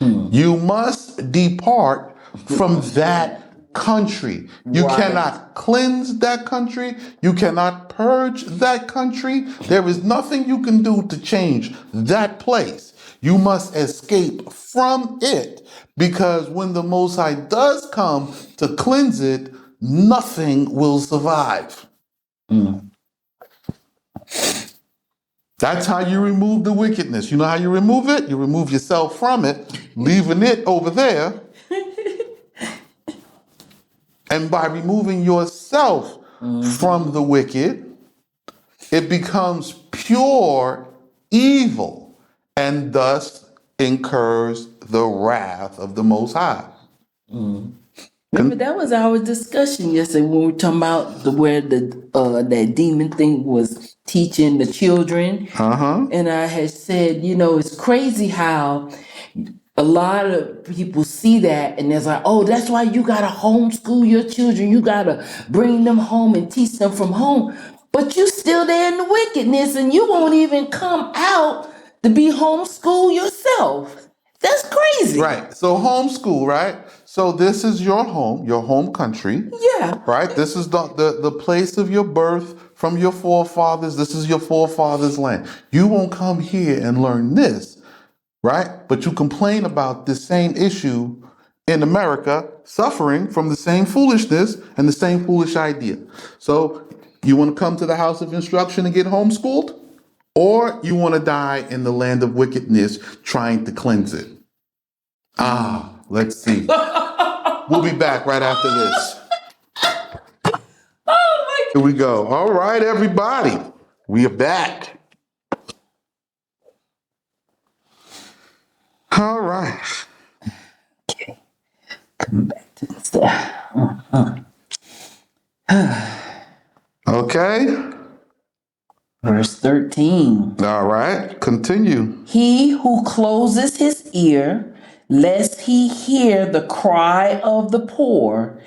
Speaker 2: Mm.
Speaker 1: you must depart from that country. You
Speaker 2: Right.
Speaker 1: cannot cleanse that country. You cannot purge that country. There is nothing you can do to change that place. You must escape from it because when the Most High does come to cleanse it, nothing will survive.
Speaker 2: Mm.
Speaker 1: That's how you remove the wickedness. You know how you remove it? You remove yourself from it, leaving it over there. And by removing yourself from the wicked, it becomes pure evil and thus incurs the wrath of the Most High.
Speaker 2: Remember, that was our discussion yesterday when we were talking about where that demon thing was teaching the children.
Speaker 1: Uh-huh.
Speaker 2: And I had said, it's crazy how a lot of people see that and it's like, oh, that's why you gotta homeschool your children. You gotta bring them home and teach them from home. But you still there in the wickedness and you won't even come out to be homeschooled yourself. That's crazy.
Speaker 1: Right. So homeschool, right? So this is your home country.
Speaker 2: Yeah.
Speaker 1: Right? This is the place of your birth from your forefathers. This is your forefathers' land. You won't come here and learn this, right? But you complain about this same issue in America, suffering from the same foolishness and the same foolish idea. So you want to come to the house of instruction and get homeschooled? Or you want to die in the land of wickedness trying to cleanse it? Let's see. We'll be back right after this. Here we go. All right, everybody. We are back. All right.
Speaker 2: Come back to this.
Speaker 1: Okay.
Speaker 2: Verse 13.
Speaker 1: All right. Continue.
Speaker 2: He who closes his ear, lest he hear the cry of the poor,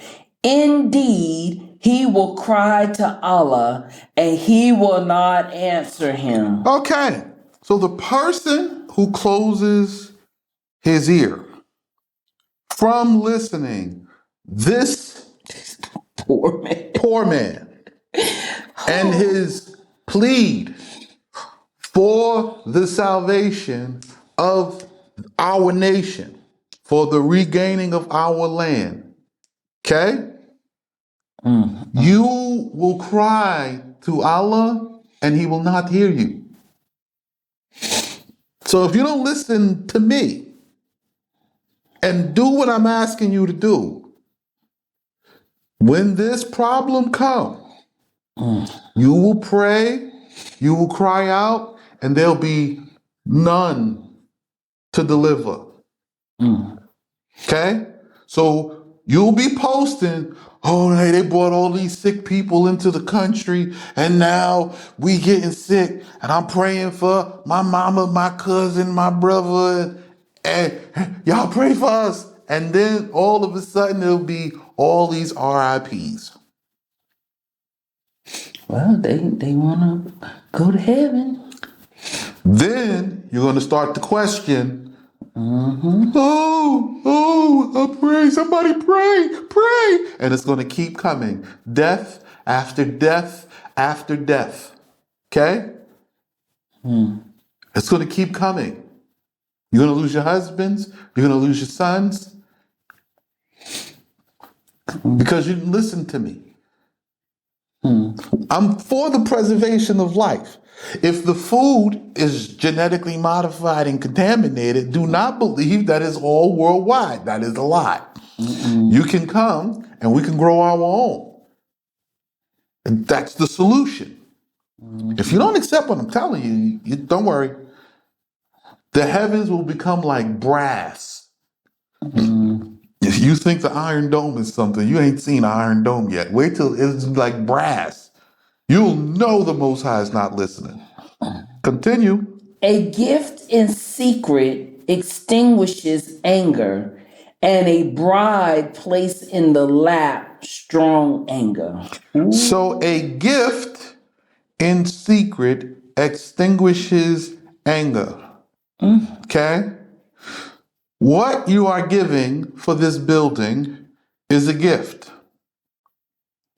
Speaker 2: indeed, he will cry to Allah, and he will not answer him.
Speaker 1: Okay. So the person who closes his ear from listening, this
Speaker 2: Poor man.
Speaker 1: and his plead for the salvation of our nation, for the regaining of our land. Okay? You will cry to Allah and He will not hear you. So if you don't listen to me and do what I'm asking you to do, when this problem comes, you will pray, you will cry out, and there'll be none to deliver. Okay? So you'll be posting, oh, they brought all these sick people into the country, and now we getting sick, and I'm praying for my mama, my cousin, my brother, and y'all pray for us. And then all of a sudden it'll be all these RIPs.
Speaker 2: Well, they want to go to heaven.
Speaker 1: Then you're going to start to question, I pray, somebody pray. And it's going to keep coming. Death after death after death. Okay? It's going to keep coming. You're going to lose your husbands. You're going to lose your sons. Because you didn't listen to me. I'm for the preservation of life. If the food is genetically modified and contaminated, do not believe that is all worldwide. That is a lie. You can come and we can grow our own. And that's the solution. If you don't accept what I'm telling you, don't worry. The heavens will become like brass. If you think the Iron Dome is something, you ain't seen an Iron Dome yet. Wait till it's like brass. You'll know the Most High is not listening. Continue.
Speaker 2: A gift in secret extinguishes anger, and a bride placed in the lap strong anger.
Speaker 1: So a gift in secret extinguishes anger. Okay? What you are giving for this building is a gift.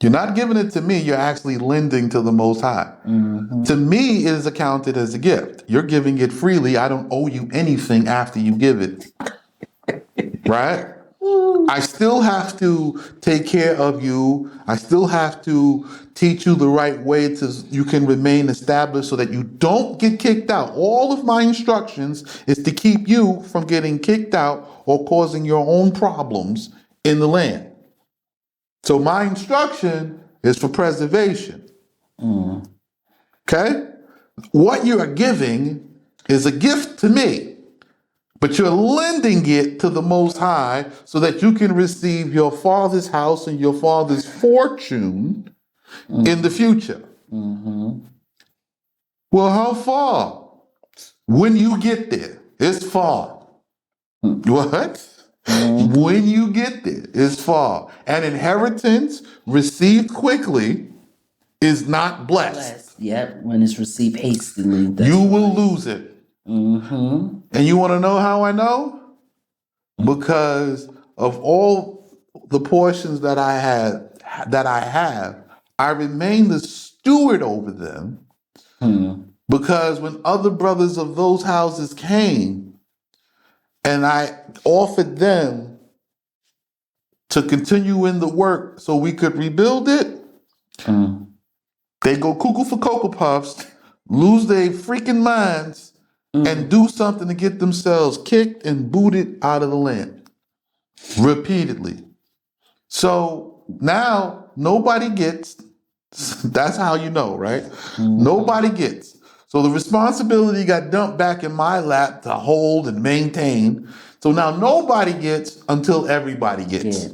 Speaker 1: You're not giving it to me, you're actually lending to the Most High. To me, it is accounted as a gift. You're giving it freely. I don't owe you anything after you give it. Right? I still have to take care of you. I still have to teach you the right way to you can remain established so that you don't get kicked out. All of my instructions is to keep you from getting kicked out or causing your own problems in the land. So my instruction is for preservation. Okay? What you are giving is a gift to me, but you're lending it to the Most High so that you can receive your father's house and your father's fortune in the future. Well, how far? When you get there, it's far. What? When you get there, it's far. An inheritance received quickly is not blessed.
Speaker 2: Yep, when it's received hastily.
Speaker 1: You will lose it. And you want to know how I know? Because of all the portions that I have, I remain the steward over them. Because when other brothers of those houses came and I offered them to continue in the work so we could rebuild it, they go cuckoo for Cocoa Puffs, lose their freaking minds, and do something to get themselves kicked and booted out of the land repeatedly. So now nobody gets, that's how you know, right? Nobody gets. So the responsibility got dumped back in my lap to hold and maintain. So now nobody gets until everybody gets.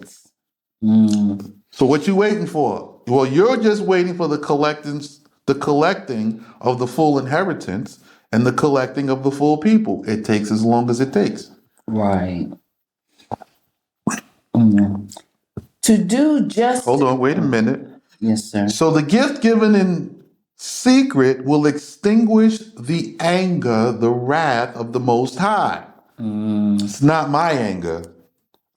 Speaker 1: So what you waiting for? Well, you're just waiting for the collecting of the full inheritance and the collecting of the full people. It takes as long as it takes.
Speaker 2: Right. To do justice.
Speaker 1: Hold on, wait a minute.
Speaker 2: Yes, sir.
Speaker 1: So the gift given in secret will extinguish the anger, the wrath of the Most High. It's not my anger.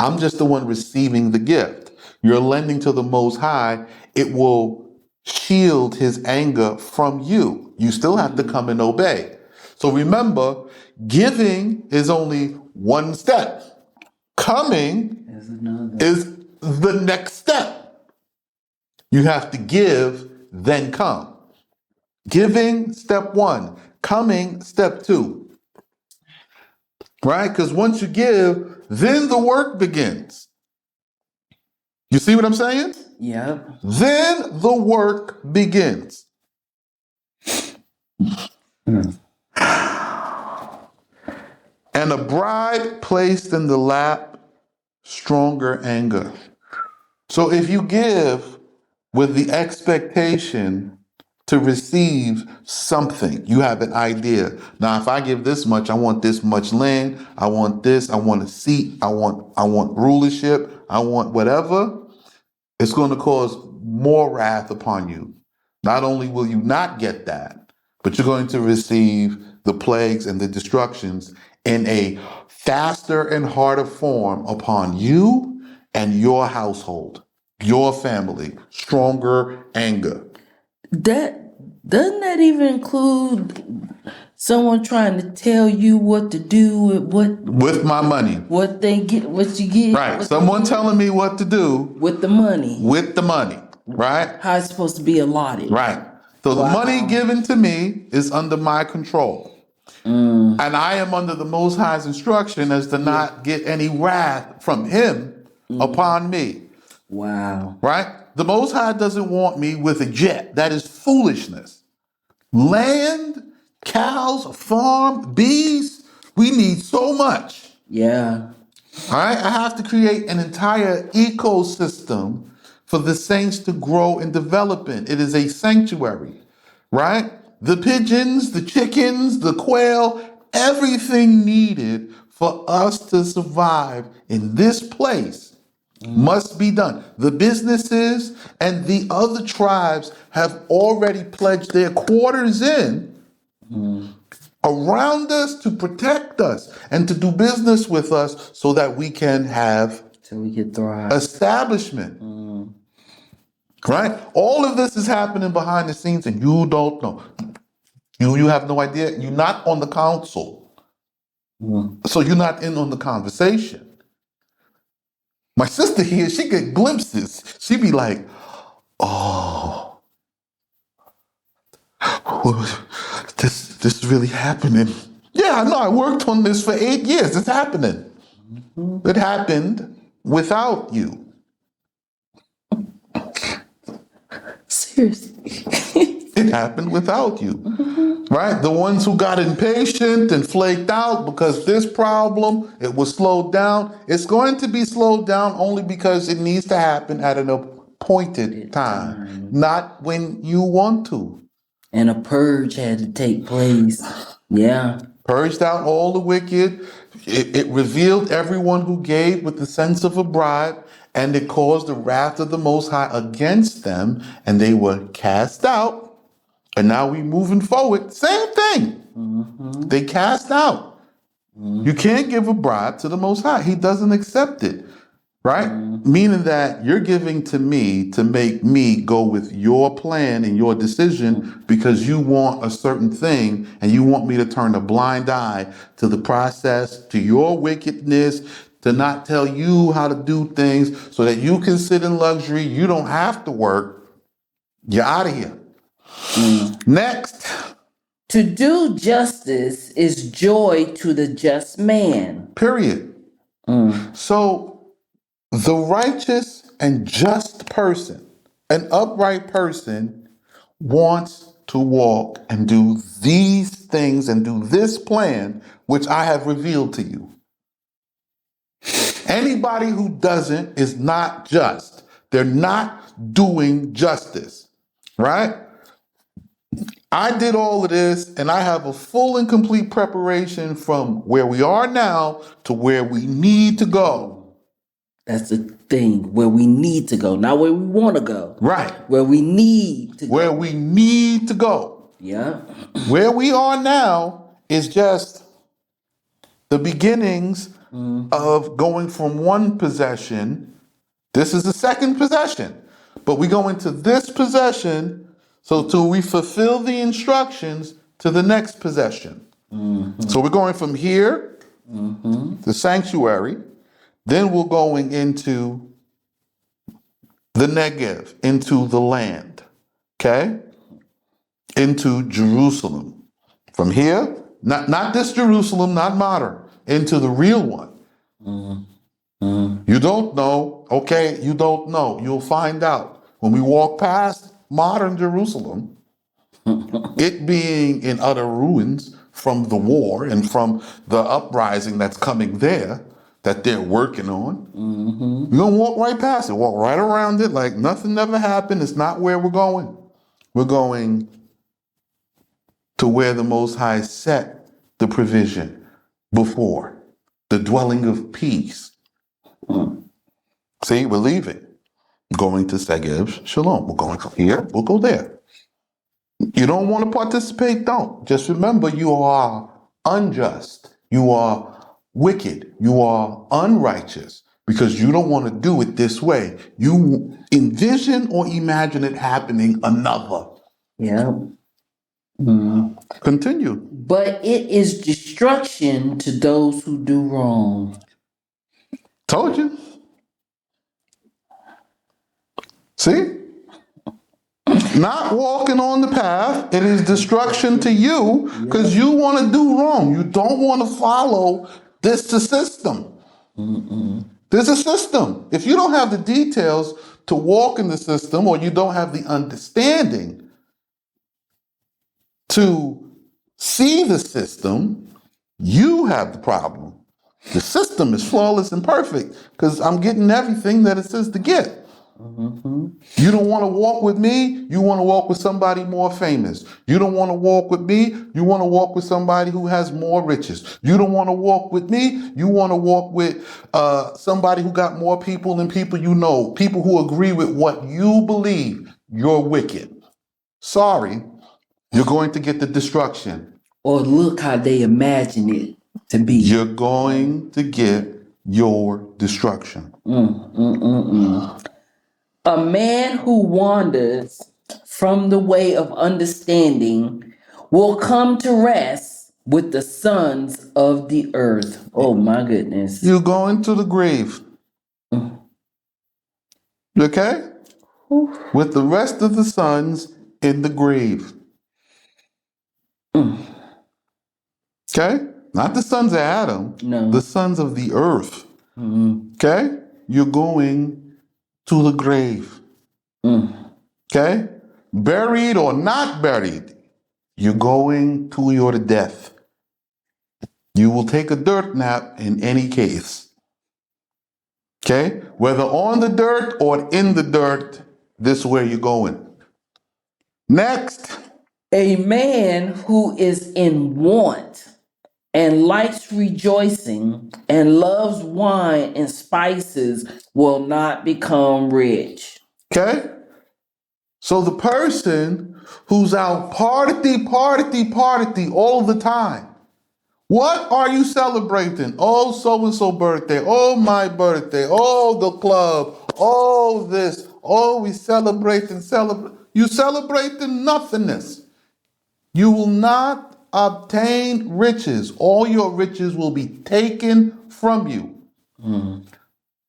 Speaker 1: I'm just the one receiving the gift. You're lending to the Most High. It will shield his anger from you. You still have to come and obey. So remember, giving is only one step. Coming is the next step. You have to give, then come. Giving, step one. Coming, step two. Right? Because once you give, then the work begins. You see what I'm saying?
Speaker 2: Yep.
Speaker 1: Then the work begins. And a bride placed in the lap, stronger anger. So if you give with the expectation to receive something, you have an idea. Now, if I give this much, I want this much land, I want this, I want a seat, I want rulership, I want whatever, it's going to cause more wrath upon you. Not only will you not get that, but you're going to receive the plagues and the destructions in a faster and harder form upon you and your household, your family. Stronger anger.
Speaker 2: That doesn't that even include someone trying to tell you what to do
Speaker 1: With my money.
Speaker 2: What they get, what you get.
Speaker 1: Right. Someone telling me what to do.
Speaker 2: With the money.
Speaker 1: With the money. Right?
Speaker 2: How it's supposed to be allotted.
Speaker 1: Right. So the money given to me is under my control. And I am under the Most High's instruction as to not get any wrath from him upon me.
Speaker 2: Wow.
Speaker 1: Right? The Most High doesn't want me with a jet. That is foolishness. Land, cows, a farm, bees, we need so much.
Speaker 2: Yeah.
Speaker 1: All right? I have to create an entire ecosystem for the saints to grow and develop in. It is a sanctuary, right? The pigeons, the chickens, the quail, everything needed for us to survive in this place must be done. The businesses and the other tribes have already pledged their quarters in around us to protect us and to do business with us so that we can have
Speaker 2: So we can thrive.
Speaker 1: establishment. Right? All of this is happening behind the scenes and you don't know. You have no idea. You're not on the council. So you're not in on the conversation. My sister here, she get glimpses. She be like, oh, this is really happening. Yeah, I know. I worked on this for 8 years. It's happening. It happened without you.
Speaker 2: Seriously.
Speaker 1: It happened without you, right? The ones who got impatient and flaked out because this problem, it was slowed down. It's going to be slowed down only because it needs to happen at an appointed time, not when you want to.
Speaker 2: And a purge had to take place. Yeah.
Speaker 1: Purged out all the wicked. It revealed everyone who gave with the sense of a bribe, and it caused the wrath of the Most High against them, and they were cast out. And now we moving forward. Same thing. They cast out. You can't give a bribe to the Most High. He doesn't accept it. Right? Meaning that you're giving to me to make me go with your plan and your decision because you want a certain thing and you want me to turn a blind eye to the process, to your wickedness, to not tell you how to do things so that you can sit in luxury. You don't have to work. You're out of here. Next.
Speaker 2: To do justice is joy to the just man.
Speaker 1: Period. So the righteous and just person, an upright person, wants to walk and do these things and do this plan which I have revealed to you. Anybody who doesn't is not just. They're not doing justice, right? I did all of this and I have a full and complete preparation from where we are now to where we need to go.
Speaker 2: That's the thing, where we need to go, not where we want to go.
Speaker 1: Right.
Speaker 2: Where we need to go.
Speaker 1: Where we need to go.
Speaker 2: Yeah.
Speaker 1: Where we are now is just the beginnings of going from one possession. This is the second possession. But we go into this possession so till we fulfill the instructions to the next possession. So we're going from here, the sanctuary, then we're going into the Negev, into the land, okay? Into Jerusalem. From here, not this Jerusalem, not modern, into the real one. You don't know, okay? You don't know. You'll find out. When we walk past modern Jerusalem, it being in utter ruins from the war and from the uprising that's coming there, that they're working on. You're going to walk right past it, walk right around it like nothing ever happened. It's not where we're going. We're going to where the Most High set the provision before, the dwelling of peace. See, we're leaving. Going to Segev Shalom. We're going here, we'll go there. You don't want to participate, don't. Just remember you are unjust. You are wicked. You are unrighteous because you don't want to do it this way. You envision or imagine it happening another.
Speaker 2: Yeah.
Speaker 1: Continue.
Speaker 2: But it is destruction to those who do wrong.
Speaker 1: Told you. See? Not walking on the path, it is destruction to you because you want to do wrong. You don't want to follow this system. There's a system. If you don't have the details to walk in the system or you don't have the understanding to see the system, you have the problem. The system is flawless and perfect because I'm getting everything that it says to get. You don't want to walk with me, you want to walk with somebody more famous. You don't want to walk with me, you want to walk with somebody who has more riches. You don't want to walk with me, you want to walk with somebody who got more people than people you know, people who agree with what you believe. You're wicked. Sorry, you're going to get the destruction.
Speaker 2: Or look how they imagine it to be.
Speaker 1: You're going to get your destruction.
Speaker 2: A man who wanders from the way of understanding will come to rest with the sons of the earth. Oh my goodness.
Speaker 1: You're going to the grave. Okay? With the rest of the sons in the grave. Okay? Not the sons of Adam,
Speaker 2: No.
Speaker 1: the sons of the earth. Okay? You're going to the grave. Okay? Buried or not buried, you're going to your death. You will take a dirt nap in any case. Okay? Whether on the dirt or in the dirt, this is where you're going. Next.
Speaker 2: A man who is in want and likes rejoicing and loves wine and spices will not become rich.
Speaker 1: Okay? So the person who's out party all the time. What are you celebrating? Oh, so-and-so birthday. Oh, my birthday. Oh, the club. Oh, this. Oh, we celebrating. You celebrating nothingness. You will not obtain riches. All your riches will be taken from you.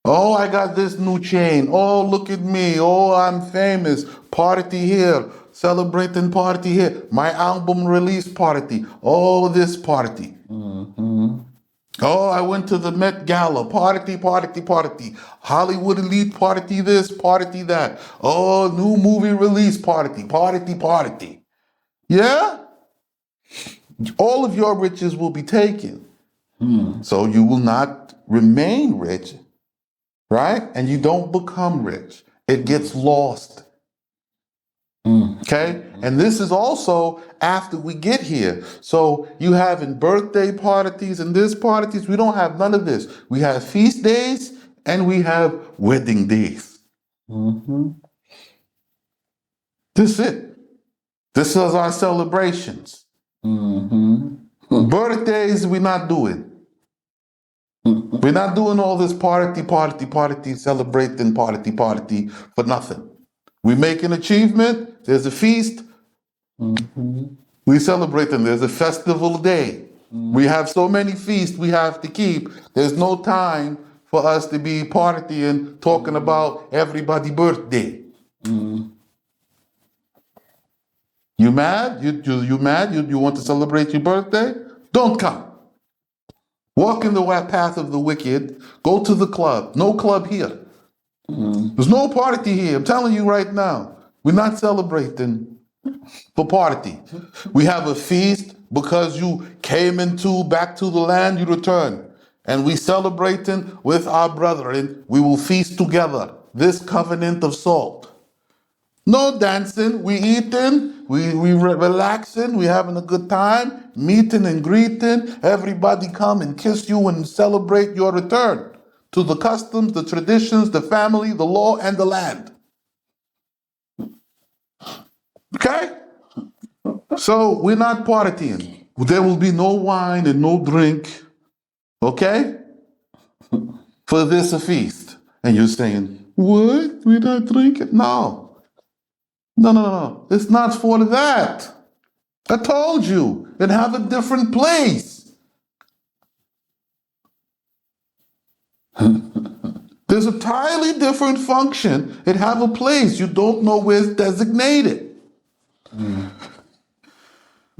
Speaker 1: Oh, I got this new chain. Oh, look at me. Oh, I'm famous. Party here. Celebrating party here. My album release party. Oh, this party. Oh, I went to the Met Gala. Party. Hollywood Elite party this, party that. Oh, new movie release party. Yeah? All of your riches will be taken. So you will not remain rich, right? And you don't become rich. It gets lost. Okay? And this is also after we get here. So you having birthday parties and this parties. We don't have none of this. We have feast days and we have wedding days. This is it. This is our celebrations. Birthdays, we're not doing. We're not doing all this party, celebrating party for nothing. We make an achievement, there's a feast, we celebrate them, there's a festival day. We have so many feasts we have to keep, there's no time for us to be partying, talking about everybody's birthday. You mad? You mad? You want to celebrate your birthday? Don't come. Walk in the path of the wicked. Go to the club. No club here. There's no party here. I'm telling you right now. We're not celebrating for party. We have a feast because you came back to the land, you return. And we celebrating with our brethren. We will feast together. This covenant of salt. No dancing, we eating, we relaxing, we having a good time, meeting and greeting. Everybody come and kiss you and celebrate your return to the customs, the traditions, the family, the law, and the land. Okay? So we're not partying. There will be no wine and no drink. Okay? For this a feast. And you're saying, what? We're not drinking? No. No. It's not for that. I told you. It have a different place. There's a entirely different function. It have a place. You don't know where it's designated.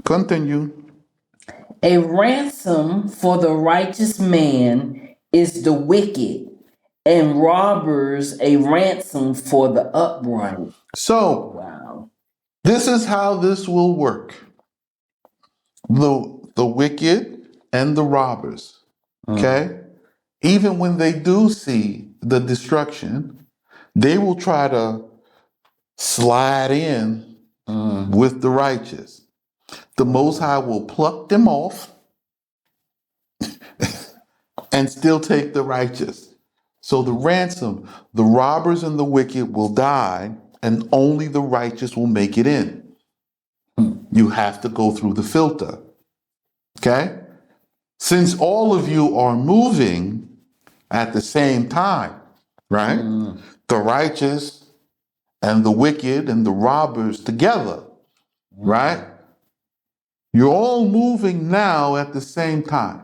Speaker 1: Continue.
Speaker 2: A ransom for the righteous man is the wicked, and robbers a ransom for the upright.
Speaker 1: So,
Speaker 2: Wow.
Speaker 1: this is how this will work. The wicked and the robbers, okay? Even when they do see the destruction, They will try to slide in with the righteous. The Most High will pluck them off and still take the righteous. So the ransom, the robbers and the wicked will die, and only the righteous will make it in. You have to go through the filter. Okay? Since all of you are moving at the same time, right? The righteous and the wicked and the robbers together, right? You're all moving now at the same time.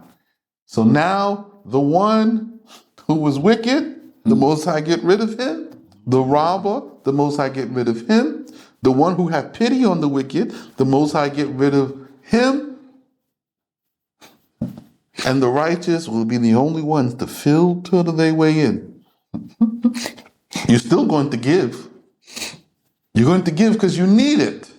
Speaker 1: So now the one who was wicked, the Most High get rid of him. The robber, the Most High get rid of him. The one who had pity on the wicked, the Most High get rid of him. And the righteous will be the only ones to filter their way in. You're still going to give. You're going to give because you need it.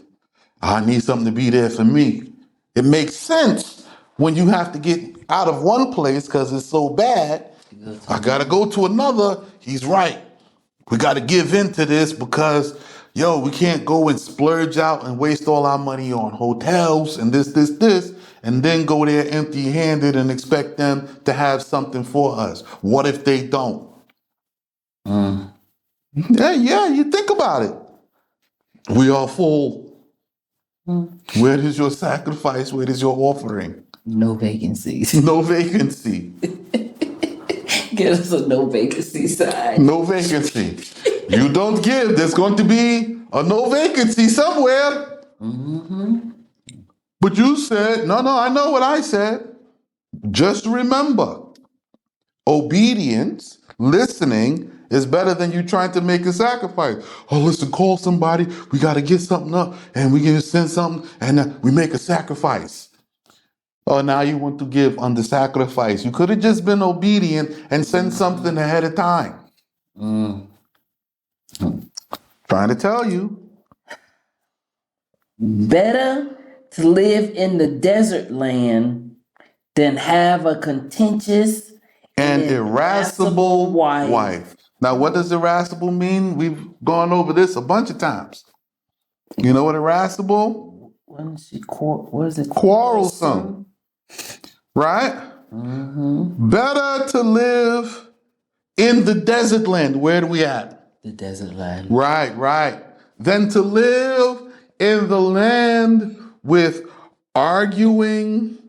Speaker 1: I need something to be there for me. It makes sense when you have to get out of one place because it's so bad. I got to go to another. He's right. We got to give in to this because, we can't go and splurge out and waste all our money on hotels and this, and then go there empty-handed and expect them to have something for us. What if they don't? Yeah, you think about it. We are full. Where is your sacrifice? Where is your offering?
Speaker 2: No vacancies.
Speaker 1: No vacancy.
Speaker 2: Get us a no vacancy sign.
Speaker 1: No vacancy. You don't give, there's going to be a no vacancy somewhere. But you said, no, I know what I said. Just remember, obedience, listening, is better than you trying to make a sacrifice. Oh, listen, call somebody. We got to get something up and we can send something and we make a sacrifice. Oh, now you want to give under sacrifice. You could have just been obedient and sent something ahead of time. Trying to tell you.
Speaker 2: Better to live in the desert land than have a contentious
Speaker 1: and irascible wife. Now, what does irascible mean? We've gone over this a bunch of times. You know what irascible?
Speaker 2: What is it?
Speaker 1: Quarrelsome. Right? Better to live in the desert land. Where do we at?
Speaker 2: The desert land.
Speaker 1: Right. Than to live in the land with arguing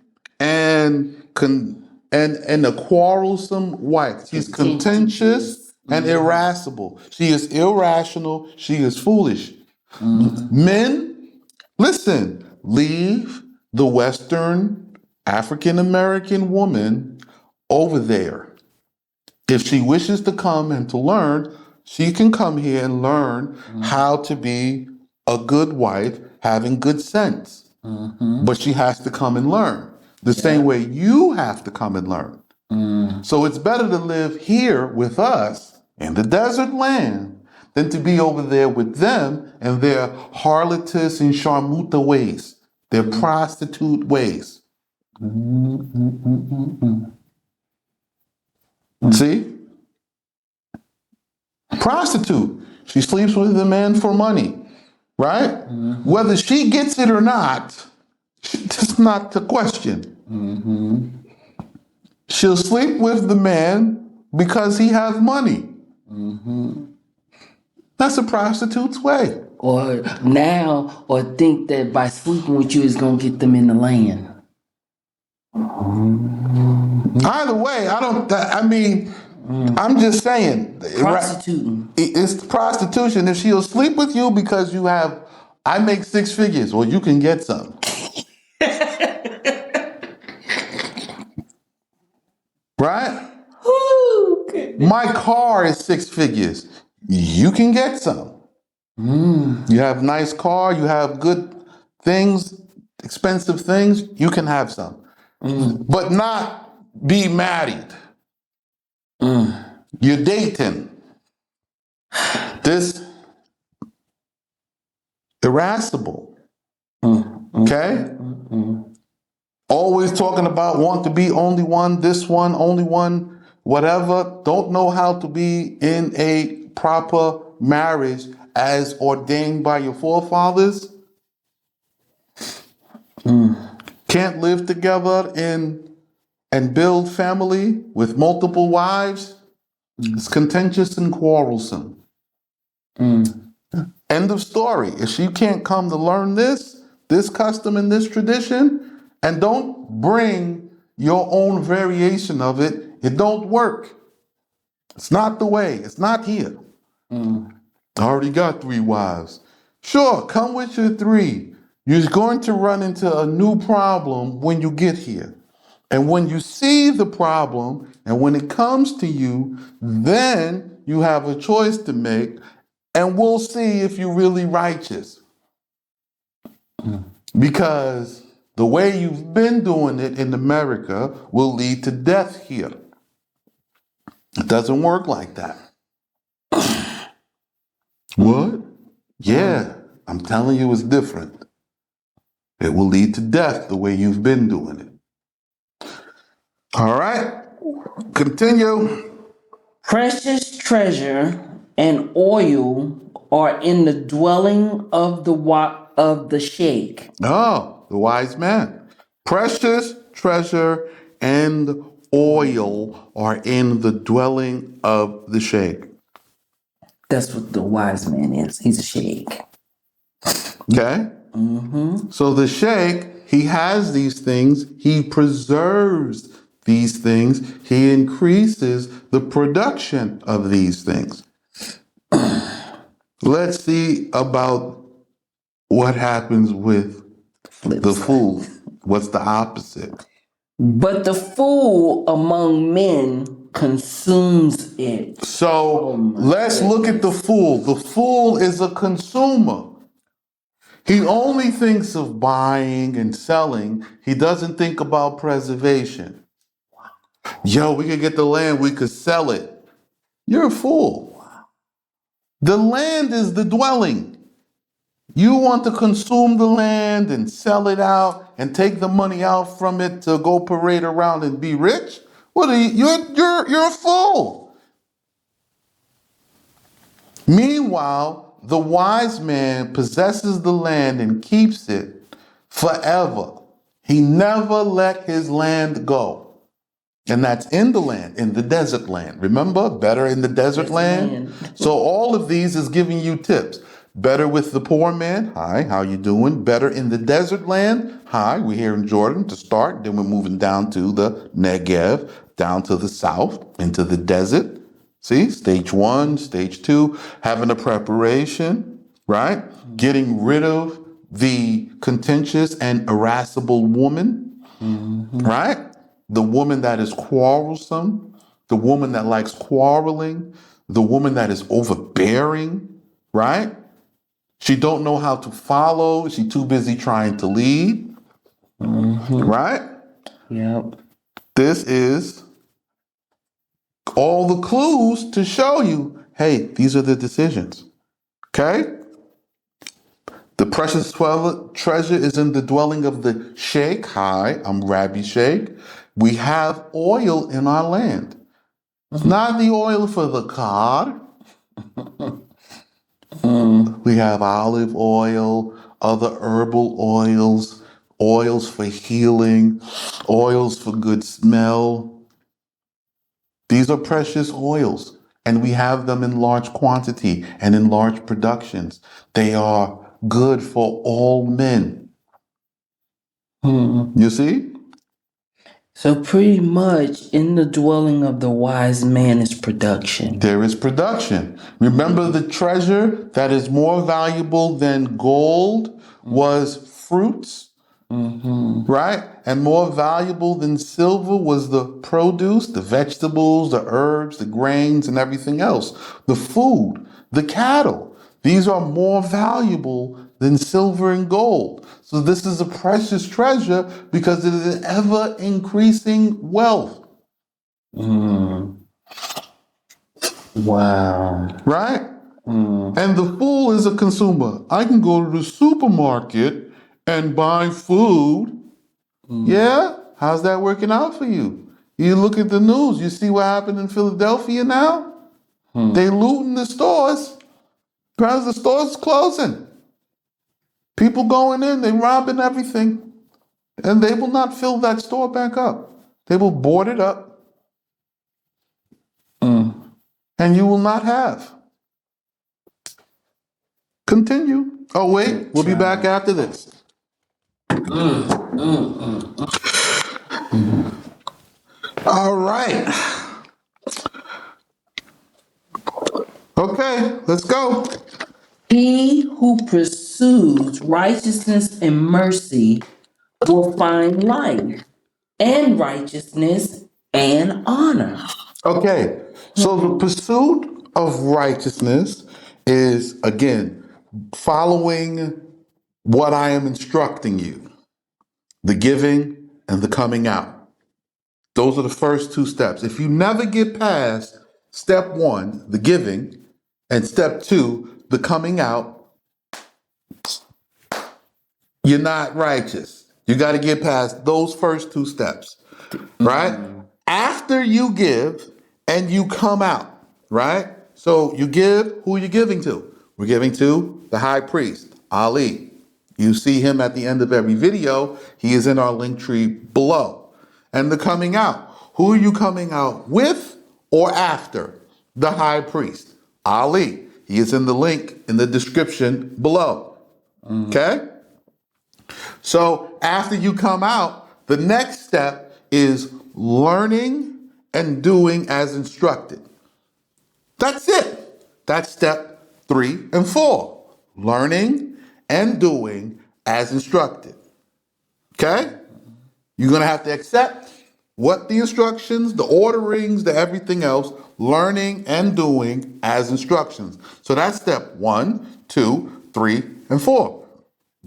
Speaker 1: and a quarrelsome wife. She's contentious and irascible. She is irrational. She is foolish. Men, listen, leave the Western African American woman over there. If she wishes to come and to learn, she can come here and learn how to be a good wife, having good sense. But she has to come and learn the same way you have to come and learn. So it's better to live here with us in the desert land than to be over there with them and their harlotess and sharmuta ways, their prostitute ways. See? Prostitute. She sleeps with the man for money, right? Whether she gets it or not, that's not the question. She'll sleep with the man because he has money. That's a prostitute's way.
Speaker 2: Or think that by sleeping with you is going to get them in the land.
Speaker 1: Either way, I'm just saying.
Speaker 2: Prostituting.
Speaker 1: It's prostitution. If she'll sleep with you because I make 6 figures, well, you can get some. Right?
Speaker 2: Ooh,
Speaker 1: my car is 6 figures. You can get some. You have nice car, you have good things, expensive things, you can have some. But not be married. You're dating. This irascible. Okay? Always talking about want to be only one, this one, only one, whatever. Don't know how to be in a proper marriage as ordained by your forefathers? Can't live together and build family with multiple wives? It's contentious and quarrelsome. End of story. If you can't come to learn this custom and this tradition, and don't bring your own variation of it, it don't work. It's not the way. It's not here. I already got 3 wives. Sure, come with your 3. You're going to run into a new problem when you get here. And when you see the problem, and when it comes to you, then you have a choice to make, and we'll see if you're really righteous. Because the way you've been doing it in America will lead to death here. It doesn't work like that. What? Yeah, I'm telling you it's different. It will lead to death the way you've been doing it. All right, continue.
Speaker 2: Precious treasure and oil are in the dwelling of the sheikh.
Speaker 1: Oh, the wise man. Precious treasure and oil are in the dwelling of the sheikh.
Speaker 2: That's what the wise man is. He's a sheikh.
Speaker 1: Okay? So the sheikh, he has these things, he preserves these things, he increases the production of these things. Let's see about what happens with the fool. What's the opposite?
Speaker 2: But the fool among men consumes it.
Speaker 1: So let's look at the fool. The fool is a consumer. He only thinks of buying and selling. He doesn't think about preservation. Yo, we could get the land, we could sell it. You're a fool. The land is the dwelling. You want to consume the land and sell it out and take the money out from it to go parade around and be rich? What are you? You're a fool. Meanwhile, the wise man possesses the land and keeps it forever. He never let his land go. And that's in the land, in the desert land. Remember, better in the desert land? So all of these is giving you tips. Better with the poor man. Hi, how you doing? Better in the desert land. Hi, we're here in Jordan to start. Then we're moving down to the Negev, down to the south, into the desert. See, stage 1, stage 2, having a preparation, right? Getting rid of the contentious and irascible woman, right? The woman that is quarrelsome, the woman that likes quarreling, the woman that is overbearing, right? She don't know how to follow. She too busy trying to lead, right?
Speaker 2: Yep.
Speaker 1: This is all the clues to show you, hey, these are the decisions, okay? The precious treasure is in the dwelling of the sheikh. Hi, I'm Rabbi Sheikh. We have oil in our land. Not the oil for the car. We have olive oil, other herbal oils, oils for healing, oils for good smell. These are precious oils, and we have them in large quantity and in large productions. They are good for all men. You see?
Speaker 2: So pretty much in the dwelling of the wise man is production.
Speaker 1: There is production. Remember, the treasure that is more valuable than gold was fruits, right? And more valuable than silver was the produce, the vegetables, the herbs, the grains, and everything else. The food, the cattle. These are more valuable than silver and gold. So this is a precious treasure because it is an ever increasing wealth.
Speaker 2: Wow.
Speaker 1: Right? And the fool is a consumer. I can go to the supermarket and buy food. Yeah? How's that working out for you? You look at the news, you see what happened in Philadelphia now? They looting the stores because the stores closing. People going in, they robbing everything, and they will not fill that store back up. They will board it up, and you will not have. Continue. Oh, wait, we'll be back after this. All right. Okay, let's go.
Speaker 2: He who pursues righteousness and mercy will find life and righteousness and honor.
Speaker 1: Okay, so the pursuit of righteousness is, again, following what I am instructing you, the giving and the coming out. Those are the first two steps. If you never get past step one, the giving, and step two, the coming out, you're not righteous. You got to get past those first two steps, right? After you give and you come out, right? So you give, who are you giving to? We're giving to the high priest, Ali. You see him at the end of every video. He is in our link tree below. And the coming out. Who are you coming out with or after? The high priest, Ali. He is in the link in the description below. Okay? So after you come out, the next step is learning and doing as instructed. That's it. That's step 3 and 4. Learning and doing as instructed. Okay? You're going to have to accept what the instructions, the orderings, the everything else, learning and doing as instructions. So that's step 1, 2, 3, and 4.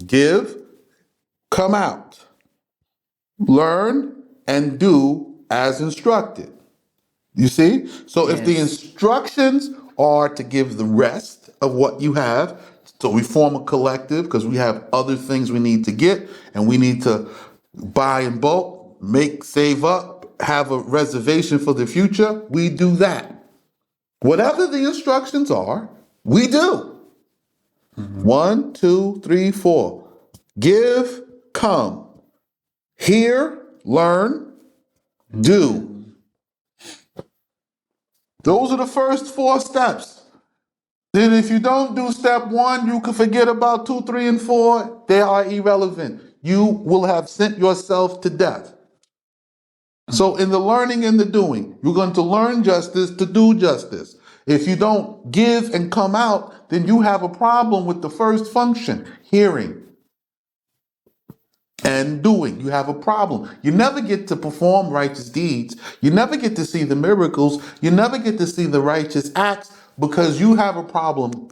Speaker 1: Give, come out, learn, and do as instructed. You see? So if the
Speaker 2: Yes.
Speaker 1: instructions are to give the rest of what you have, so we form a collective because we have other things we need to get and we need to buy in bulk, save up, have a reservation for the future, we do that. Whatever the instructions are, we do. 1, 2, 3, 4. Give, come. Hear, learn, do. Those are the first 4 steps. Then if you don't do step 1, you can forget about 2, 3, and 4. They are irrelevant. You will have sent yourself to death. So in the learning and the doing, you're going to learn justice to do justice. If you don't give and come out, then you have a problem with the first function, hearing and doing. You have a problem. You never get to perform righteous deeds. You never get to see the miracles. You never get to see the righteous acts because you have a problem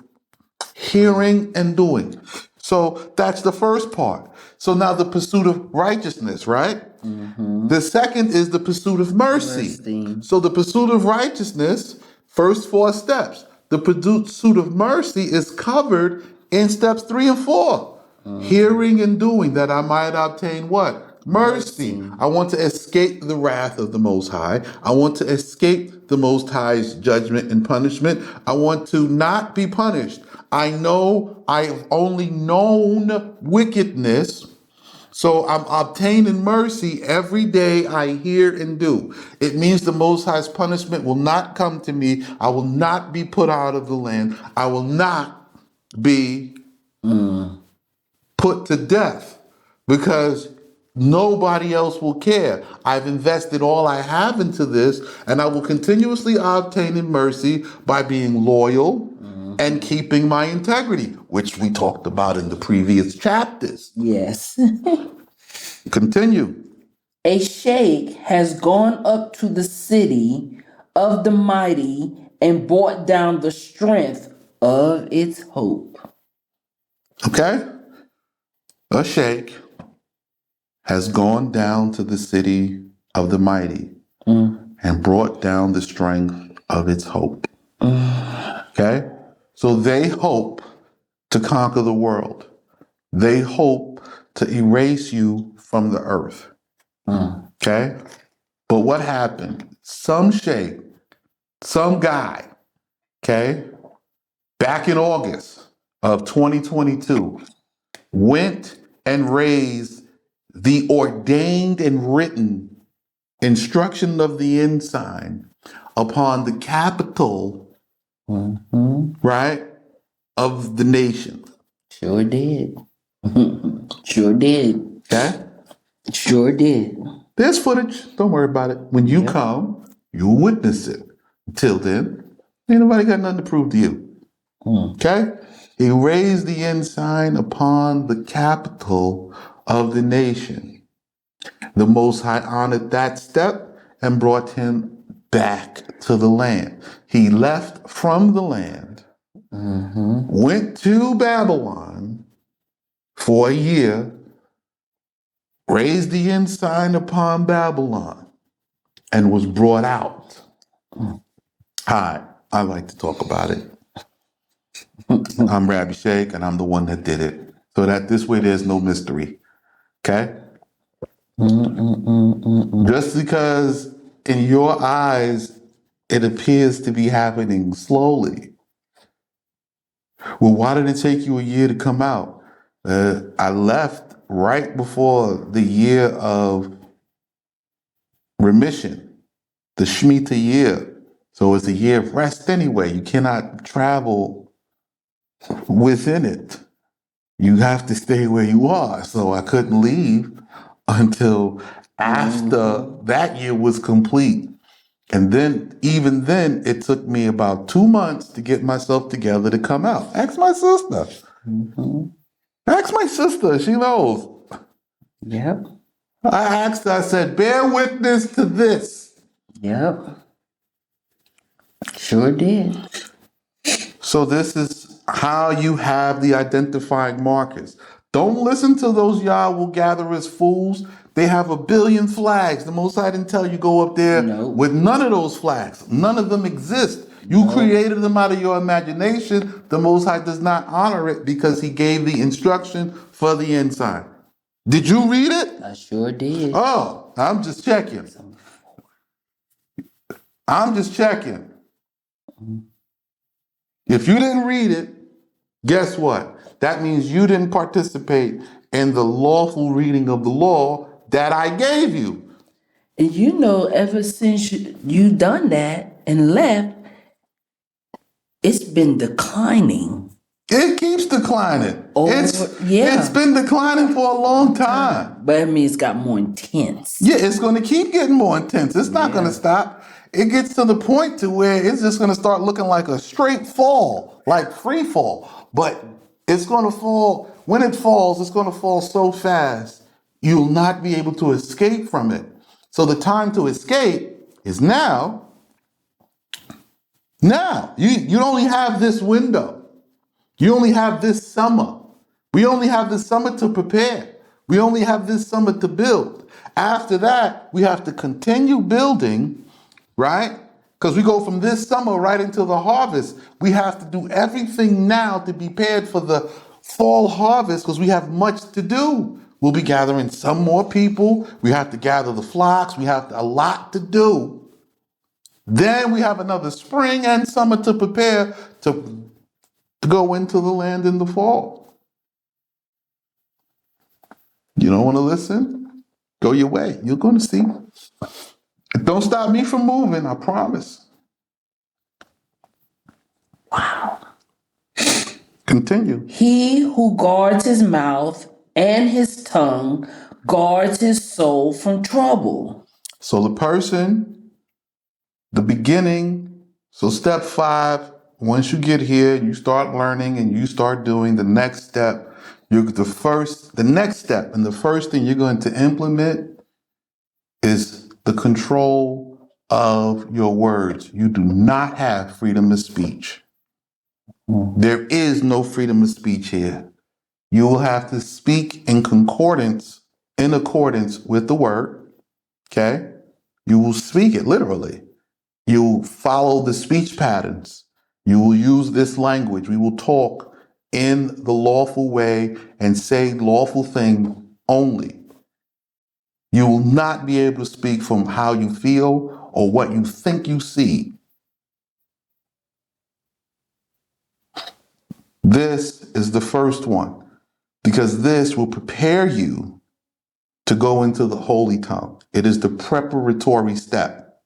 Speaker 1: hearing and doing. So that's the first part. So now the pursuit of righteousness, right? The second is the pursuit of mercy. So the pursuit of righteousness, first 4 steps. The pursuit of mercy is covered in steps 3 and 4. Hearing and doing that I might obtain what? Mercy. I want to escape the wrath of the Most High. I want to escape the Most High's judgment and punishment. I want to not be punished. I know I have only known wickedness, so I'm obtaining mercy every day I hear and do. It means the Most High's punishment will not come to me. I will not be put out of the land. I will not be put to death because nobody else will care. I've invested all I have into this, and I will continuously obtain in mercy by being loyal and keeping my integrity, which we talked about in the previous chapters.
Speaker 2: Yes.
Speaker 1: Continue.
Speaker 2: A sheikh has gone up to the city of the mighty and brought down the strength of its hope.
Speaker 1: Okay? A sheikh has gone down to the city of the mighty and brought down the strength of its hope. Okay? So they hope to conquer the world. They hope to erase you from the earth. Okay? But what happened? Some sheikh, some guy, okay, back in August of 2022, went and raised the ordained and written instruction of the ensign upon the capital, right, of the nation.
Speaker 2: Sure did. Sure did.
Speaker 1: Okay?
Speaker 2: Sure did.
Speaker 1: There's footage. Don't worry about it. When you
Speaker 2: Yep.
Speaker 1: come, you'll witness it. Until then, ain't nobody got nothing to prove to you. Okay? He raised the ensign upon the capital of the nation. The Most High honored that step and brought him back to the land. He left from the land, went to Babylon for a year, raised the ensign upon Babylon, and was brought out. Hi, I like to talk about it. I'm Rabbi Sheikh, and I'm the one that did it. So that this way there's no mystery. Okay? Just because in your eyes it appears to be happening slowly. Well, why did it take you a year to come out? I left right before the year of remission, the Shemitah year. So it's a year of rest anyway. You cannot travel within it. You have to stay where you are. So I couldn't leave until after that year was complete. And then, even then, it took me about 2 months to get myself together to come out. Ask my sister. Ask my sister. She knows.
Speaker 2: Yep.
Speaker 1: I asked her, I said, bear witness to this.
Speaker 2: Yep. Sure did.
Speaker 1: So this is how you have the identifying markers. Don't listen to those Yahweh gatherers fools. They have a billion flags. The Most High didn't tell you go up there
Speaker 2: Nope.
Speaker 1: with none of those flags. None of them exist. You created them out of your imagination. The Most High does not honor it because he gave the instruction for the ensign. Did you read it?
Speaker 2: I sure did.
Speaker 1: Oh, I'm just checking. I'm just checking. If you didn't read it, guess what? That means you didn't participate in the lawful reading of the law that I gave you.
Speaker 2: And you know, ever since you done that and left, it's been declining.
Speaker 1: It keeps declining.
Speaker 2: Yeah.
Speaker 1: It's been declining for a long time.
Speaker 2: But I mean, it's got more intense.
Speaker 1: Yeah, it's going to keep getting more intense. It's not going to stop. It gets to the point to where it's just going to start looking like a straight fall, like free fall. But it's going to fall. When it falls, it's going to fall so fast, you'll not be able to escape from it. So the time to escape is now. Now. You only have this window. You only have this summer. We only have this summer to prepare. We only have this summer to build. After that, we have to continue building, right? Because we go from this summer right into the harvest. We have to do everything now to be prepared for the fall harvest because we have much to do. We'll be gathering some more people. We have to gather the flocks. We have a lot to do. Then we have another spring and summer to prepare to go into the land in the fall. You don't want to listen? Go your way. You're going to see. Don't stop me from moving, I promise.
Speaker 2: Wow.
Speaker 1: Continue.
Speaker 2: He who guards his mouth and his tongue guards his soul from trouble.
Speaker 1: So the person, the beginning, so step 5, once you get here, you start learning and you start doing the next step. The next step and the first thing you're going to implement is the control of your words. You do not have freedom of speech. There is no freedom of speech here. You will have to speak in accordance with the word. Okay? You will speak it literally. You will follow the speech patterns. You will use this language. We will talk in the lawful way and say lawful things only. You will not be able to speak from how you feel or what you think you see. This is the first one because this will prepare you to go into the holy tongue. It is the preparatory step.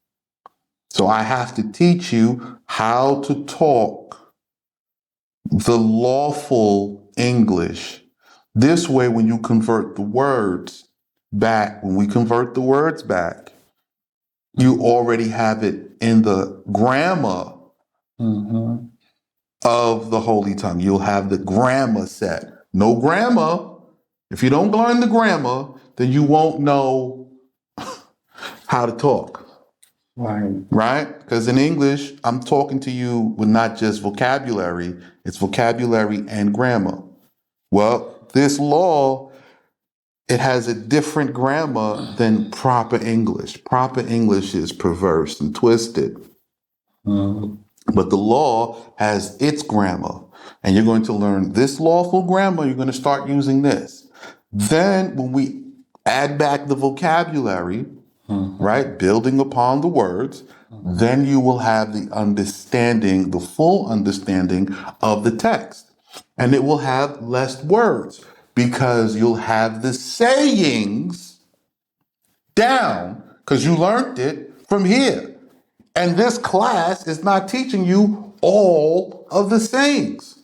Speaker 1: So I have to teach you how to talk the lawful English. This way, when you convert the words back, when we convert the words back, you already have it in the grammar of the holy tongue. You'll have the grammar set. No grammar. If you don't learn the grammar, then you won't know how to talk. Right? Because in English, I'm talking to you with not just vocabulary, it's vocabulary and grammar. Well, this law, it has a different grammar than proper English. Proper English is perverse and twisted. But the law has its grammar. And you're going to learn this lawful grammar, you're going to start using this. Then when we add back the vocabulary, right, building upon the words, then you will have the understanding, the full understanding of the text. And it will have less words because you'll have the sayings down because you learned it from here. And this class is not teaching you all of the sayings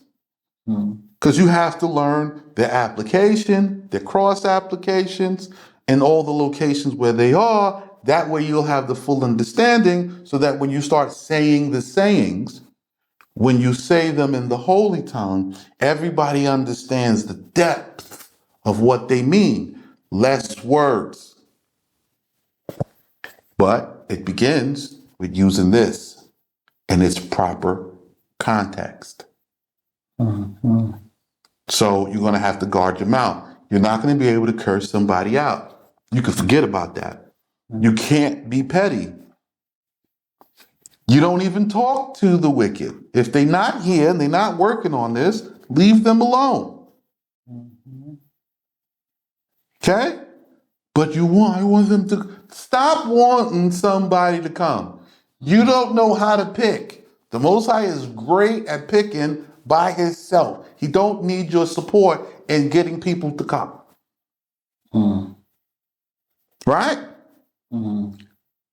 Speaker 1: because you have to learn their application, their cross applications, and all the locations where they are. That way you'll have the full understanding so that when you start saying the sayings, when you say them in the holy tongue, everybody understands the depth of what they mean. Less words. But it begins with using this in its proper context. So you're going to have to guard your mouth. You're not going to be able to curse somebody out. You can forget about that. You can't be petty. You don't even talk to the wicked. If they're not here and they're not working on this, leave them alone. Okay? But I want them to stop wanting somebody to come. You don't know how to pick. The Most High is great at picking by himself. He don't need your support in getting people to come. Right?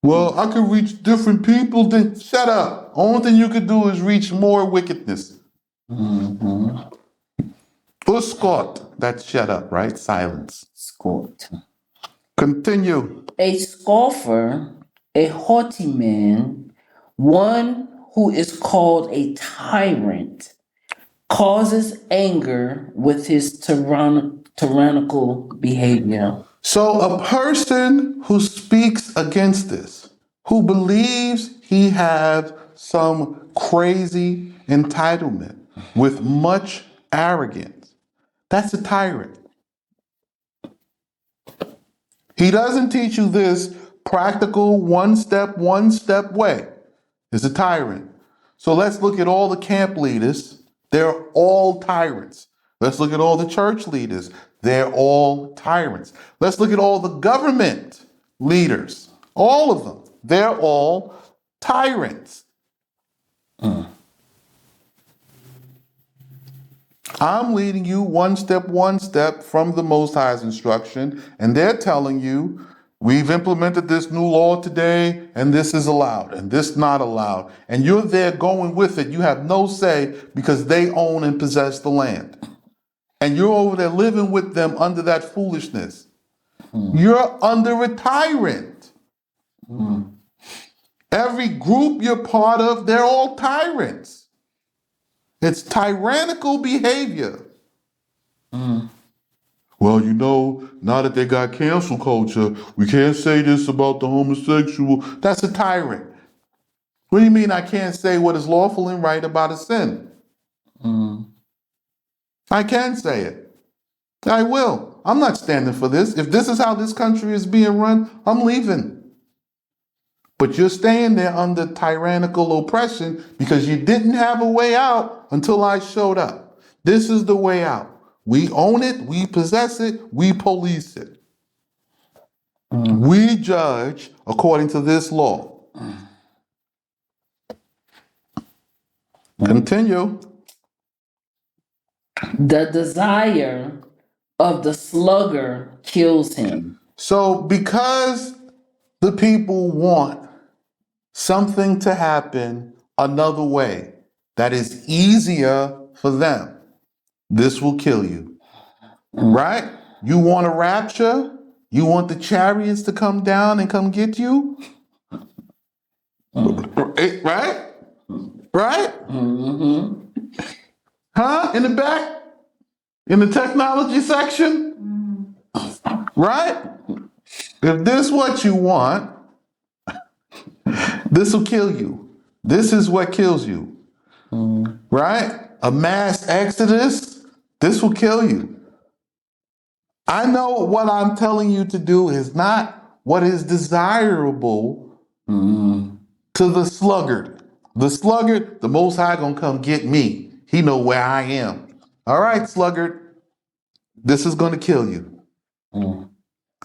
Speaker 1: Well, I can reach different people. Then shut up. Only thing you could do is reach more wickedness. Uskot. That's shut up, right? Silence.
Speaker 2: Scott.
Speaker 1: Continue.
Speaker 2: A scoffer, a haughty man, one who is called a tyrant, causes anger with his tyrannical behavior.
Speaker 1: So a person who speaks against this, who believes he has some crazy entitlement with much arrogance, that's a tyrant. He doesn't teach you this practical one step way. It's a tyrant. So let's look at all the camp leaders. They're all tyrants. Let's look at all the church leaders. They're all tyrants. Let's look at all the government leaders. All of them. They're all tyrants. I'm leading you one step from the Most High's instruction, and they're telling you, we've implemented this new law today, and this is allowed, and this not allowed. And you're there going with it. You have no say because they own and possess the land. And you're over there living with them under that foolishness. You're under a tyrant. Every group you're part of, they're all tyrants. It's tyrannical behavior. Well, now that they got cancel culture, we can't say this about the homosexual. That's a tyrant. What do you mean I can't say what is lawful and right about a sin? I can say it. I will. I'm not standing for this. If this is how this country is being run, I'm leaving. But you're staying there under tyrannical oppression because you didn't have a way out until I showed up. This is the way out. We own it, we possess it, we police it. We judge according to this law. Continue.
Speaker 2: The desire of the sluggard kills him.
Speaker 1: So because the people want something to happen another way that is easier for them, this will kill you. Right? You want a rapture? You want the chariots to come down and come get you? Right? Right? Huh? In the back? In the technology section? Right? If this is what you want, this will kill you. This is what kills you. Right? A mass exodus, this will kill you. I know what I'm telling you to do is not what is desirable to the sluggard. The sluggard, the Most High gonna come get me. He know where I am. All right, sluggard, this is gonna kill you.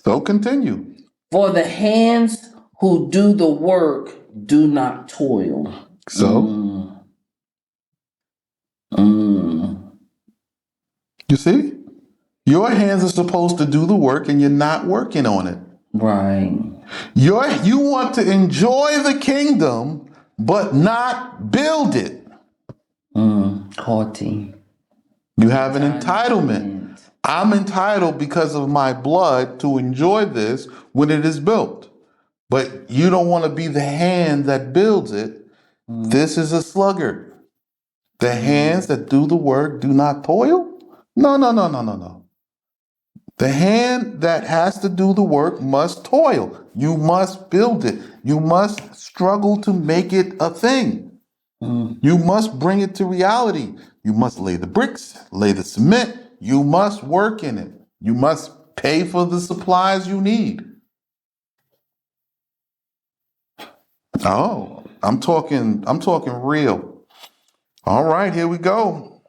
Speaker 1: So continue.
Speaker 2: For the hands who do the work do not toil.
Speaker 1: So, you see? Your hands are supposed to do the work and you're not working on it.
Speaker 2: Right.
Speaker 1: You want to enjoy the kingdom, but not build it.
Speaker 2: Haughty.
Speaker 1: You have an entitlement. I'm entitled because of my blood to enjoy this when it is built. But you don't want to be the hand that builds it. This is a sluggard. The hands that do the work do not toil? No, no, no, no, no, no. The hand that has to do the work must toil. You must build it. You must struggle to make it a thing. You must bring it to reality. You must lay the bricks, lay the cement. You must work in it. You must pay for the supplies you need. Oh, I'm talking real. All right, here we go.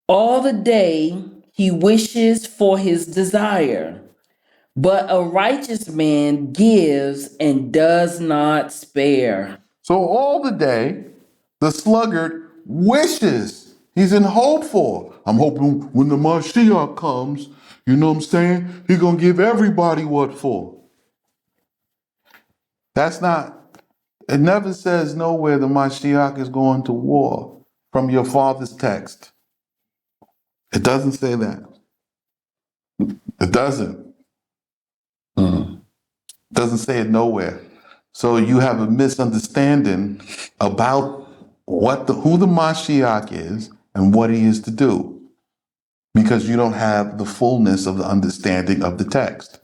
Speaker 2: All the day he wishes for his desire, but a righteous man gives and does not spare.
Speaker 1: So all the day, the sluggard wishes. He's in hope for. I'm hoping when the Mashiach comes, you know what I'm saying? He's gonna give everybody what for. That's not. It never says nowhere the Mashiach is going to war from your father's text. It doesn't say that. It doesn't. It doesn't say it nowhere. So you have a misunderstanding about who the Mashiach is and what he is to do, because you don't have the fullness of the understanding of the text.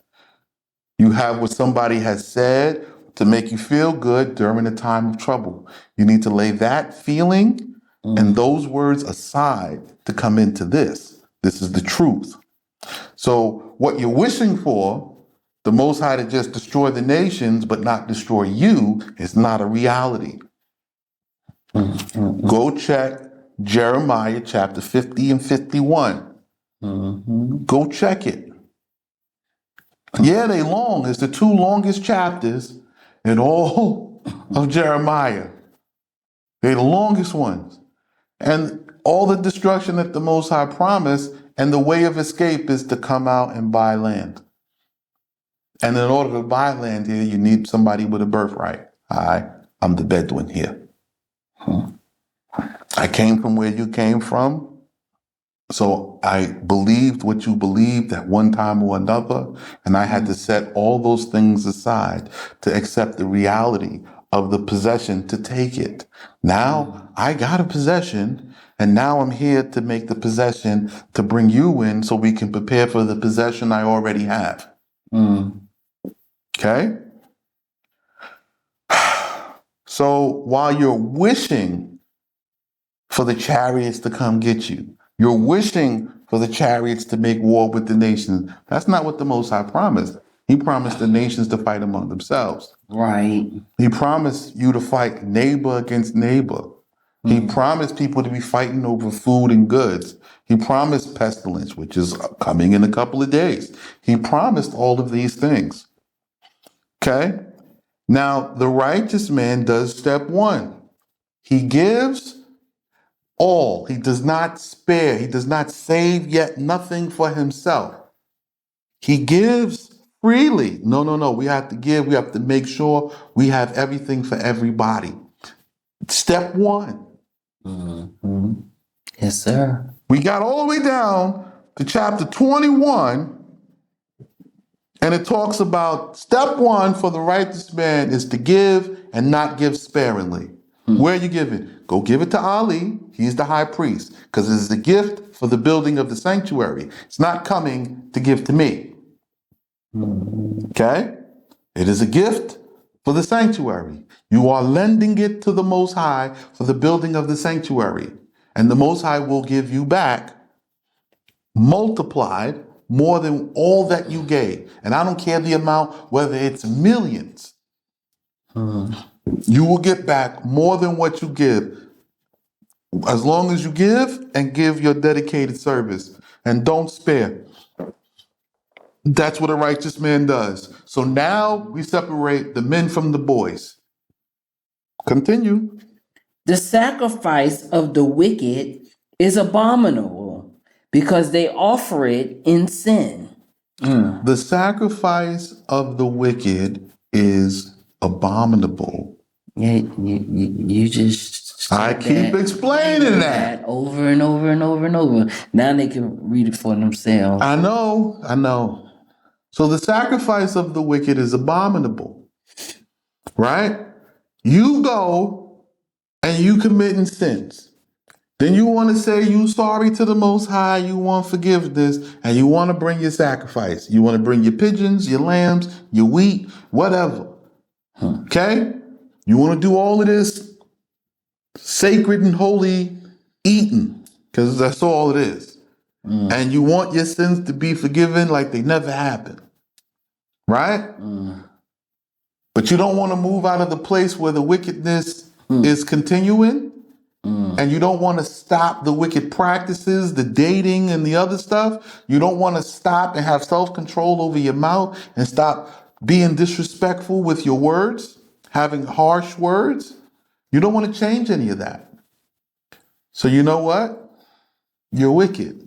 Speaker 1: You have what somebody has said to make you feel good during a time of trouble. You need to lay that feeling and those words aside to come into this. This is the truth. So what you're wishing for, the Most High to just destroy the nations but not destroy you, is not a reality. Go check Jeremiah chapter 50 and 51. Go check it. Yeah, they long. It's the two longest chapters in all of Jeremiah. They're the longest ones. And all the destruction that the Most High promised, and the way of escape is to come out and buy land. And in order to buy land here, you need somebody with a birthright. I'm the Bedouin here. I came from where you came from. So I believed what you believed at one time or another, and I had to set all those things aside to accept the reality of the possession, to take it. Now I got a possession, and now I'm here to make the possession to bring you in so we can prepare for the possession I already have. Okay? So while you're wishing for the chariots to come get you, you're wishing for the chariots to make war with the nations. That's not what the Most High promised. He promised the nations to fight among themselves.
Speaker 2: Right.
Speaker 1: He promised you to fight neighbor against neighbor. He promised people to be fighting over food and goods. He promised pestilence, which is coming in a couple of days. He promised all of these things. Okay? Now, the righteous man does step one. He gives all. He does not spare. He does not save yet nothing for himself. He gives freely. No, no, no. We have to give. We have to make sure we have everything for everybody. Step one.
Speaker 2: Mm-hmm. Yes, sir.
Speaker 1: We got all the way down to chapter 21, and it talks about step one for the righteous man is to give and not give sparingly. Where are you giving? Go give it to Ali. He's the high priest, because it is a gift for the building of the sanctuary. It's not coming to give to me. Okay? It is a gift for the sanctuary. You are lending it to the Most High for the building of the sanctuary. And the Most High will give you back multiplied more than all that you gave. And I don't care the amount, whether it's millions. You will get back more than what you give. As long as you give and give your dedicated service and don't spare. That's what a righteous man does. So now we separate the men from the boys. Continue.
Speaker 2: The sacrifice of the wicked is abominable because they offer it in sin.
Speaker 1: The sacrifice of the wicked is abominable.
Speaker 2: Yeah, you just
Speaker 1: I
Speaker 2: said
Speaker 1: keep
Speaker 2: that,
Speaker 1: explaining that.
Speaker 2: over and over and over and over. Now they can read it for themselves.
Speaker 1: I know. So the sacrifice of the wicked is abominable, right? You go and you committing sins. Then you want to say you sorry to the Most High, you want forgiveness, and you want to bring your sacrifice. You want to bring your pigeons, your lambs, your wheat, whatever. Okay? You want to do all of this sacred and holy eating, because that's all it is. And you want your sins to be forgiven like they never happened. Right? But you don't want to move out of the place where the wickedness is continuing. And you don't want to stop the wicked practices, the dating and the other stuff. You don't want to stop and have self-control over your mouth and stop being disrespectful with your words, having harsh words. You don't want to change any of that. So you know what? You're wicked.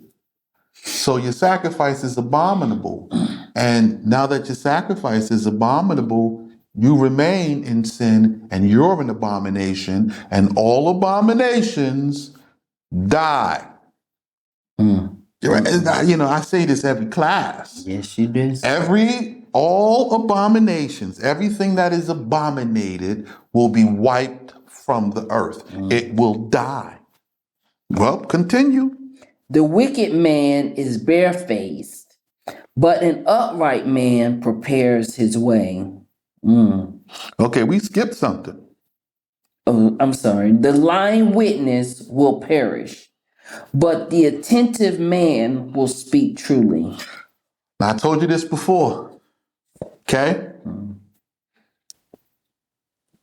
Speaker 1: So your sacrifice is abominable. And now that your sacrifice is abominable, you remain in sin and you're an abomination, and all abominations die. You know, I say this every class.
Speaker 2: Yes, you do.
Speaker 1: All abominations, everything that is abominated will be wiped from the earth. It will die. Well, continue.
Speaker 2: The wicked man is barefaced, but an upright man prepares his way.
Speaker 1: Okay, we skipped something.
Speaker 2: Oh, I'm sorry. The lying witness will perish, but the attentive man will speak truly.
Speaker 1: Now, I told you this before. Okay?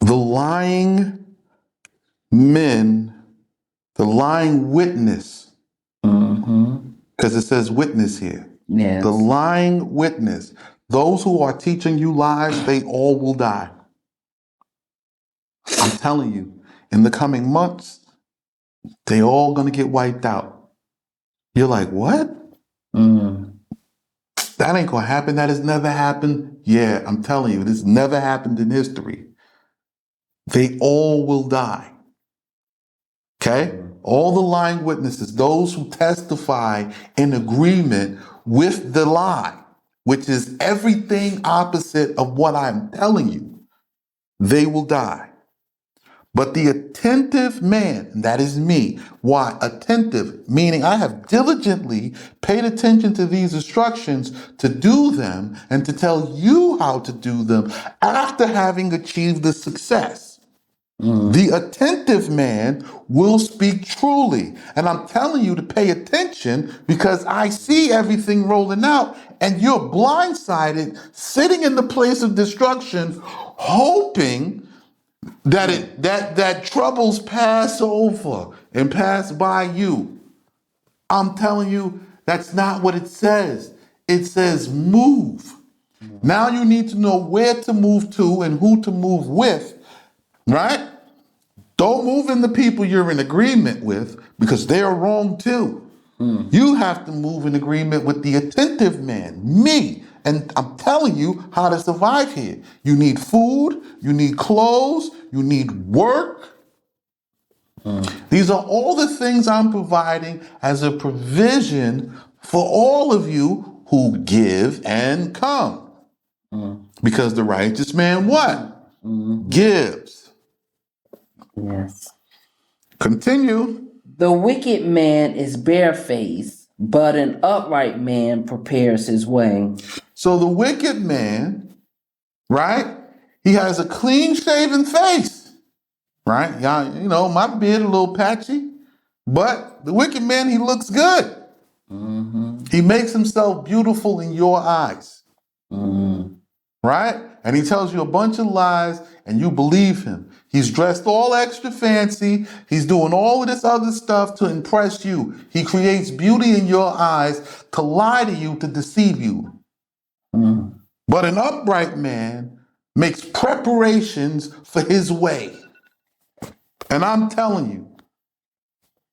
Speaker 1: The lying men, the lying witness, because it says witness here.
Speaker 2: Yes.
Speaker 1: The lying witness, those who are teaching you lies, they all will die. I'm telling you, in the coming months, they all going to get wiped out. You're like, what? That ain't going to happen. That has never happened. Yeah, I'm telling you, this never happened in history. They all will die. Okay? All the lying witnesses, those who testify in agreement with the lie, which is everything opposite of what I'm telling you, they will die. But the attentive man, and that is me. Why? Attentive, meaning I have diligently paid attention to these instructions to do them and to tell you how to do them after having achieved the success. The attentive man will speak truly. And I'm telling you to pay attention because I see everything rolling out and you're blindsided, sitting in the place of destruction, hoping that troubles pass over and pass by you. I'm telling you, that's not what it says. It says move. Now you need to know where to move to and who to move with, right? Don't move in the people you're in agreement with because they are wrong too. You have to move in agreement with the attentive man, me. And I'm telling you how to survive here. You need food, you need clothes, you need work. These are all the things I'm providing as a provision for all of you who give and come. Because the righteous man what? Gives.
Speaker 2: Yes.
Speaker 1: Continue.
Speaker 2: The wicked man is barefaced, but an upright man prepares his way.
Speaker 1: So the wicked man, right? He has a clean shaven face, right? Y'all, you know, my beard a little patchy, but the wicked man, he looks good. He makes himself beautiful in your eyes, right? And he tells you a bunch of lies and you believe him. He's dressed all extra fancy. He's doing all of this other stuff to impress you. He creates beauty in your eyes to lie to you, to deceive you. But an upright man makes preparations for his way. And I'm telling you,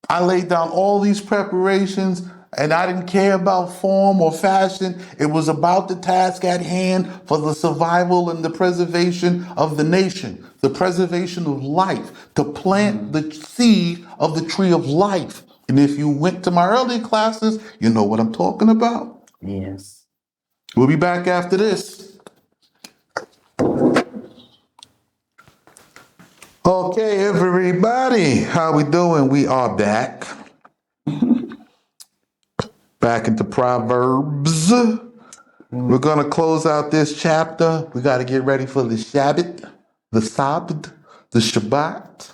Speaker 1: I laid down all these preparations and I didn't care about form or fashion. It was about the task at hand for the survival and the preservation of the nation, the preservation of life, to plant the seed of the tree of life. And if you went to my earlier classes, you know what I'm talking about.
Speaker 2: Yes.
Speaker 1: We'll be back after this. Okay, everybody, how we doing? We are back. Back into Proverbs. We're going to close out this chapter. We got to get ready for the Shabbat, the Sabbath, the Shabbat,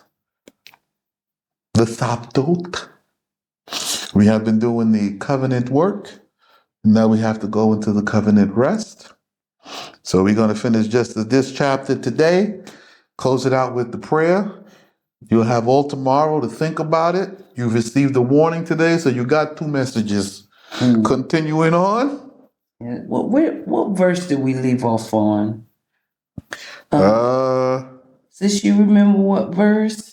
Speaker 1: the Sabbath. We have been doing the covenant work. Now we have to go into the covenant rest. So we're going to finish just this chapter today, close it out with the prayer. You'll have all tomorrow to think about it. You've received a warning today, so you got 2 messages. Continuing on.
Speaker 2: Yeah. What verse did we leave off on? Sis, you remember what verse?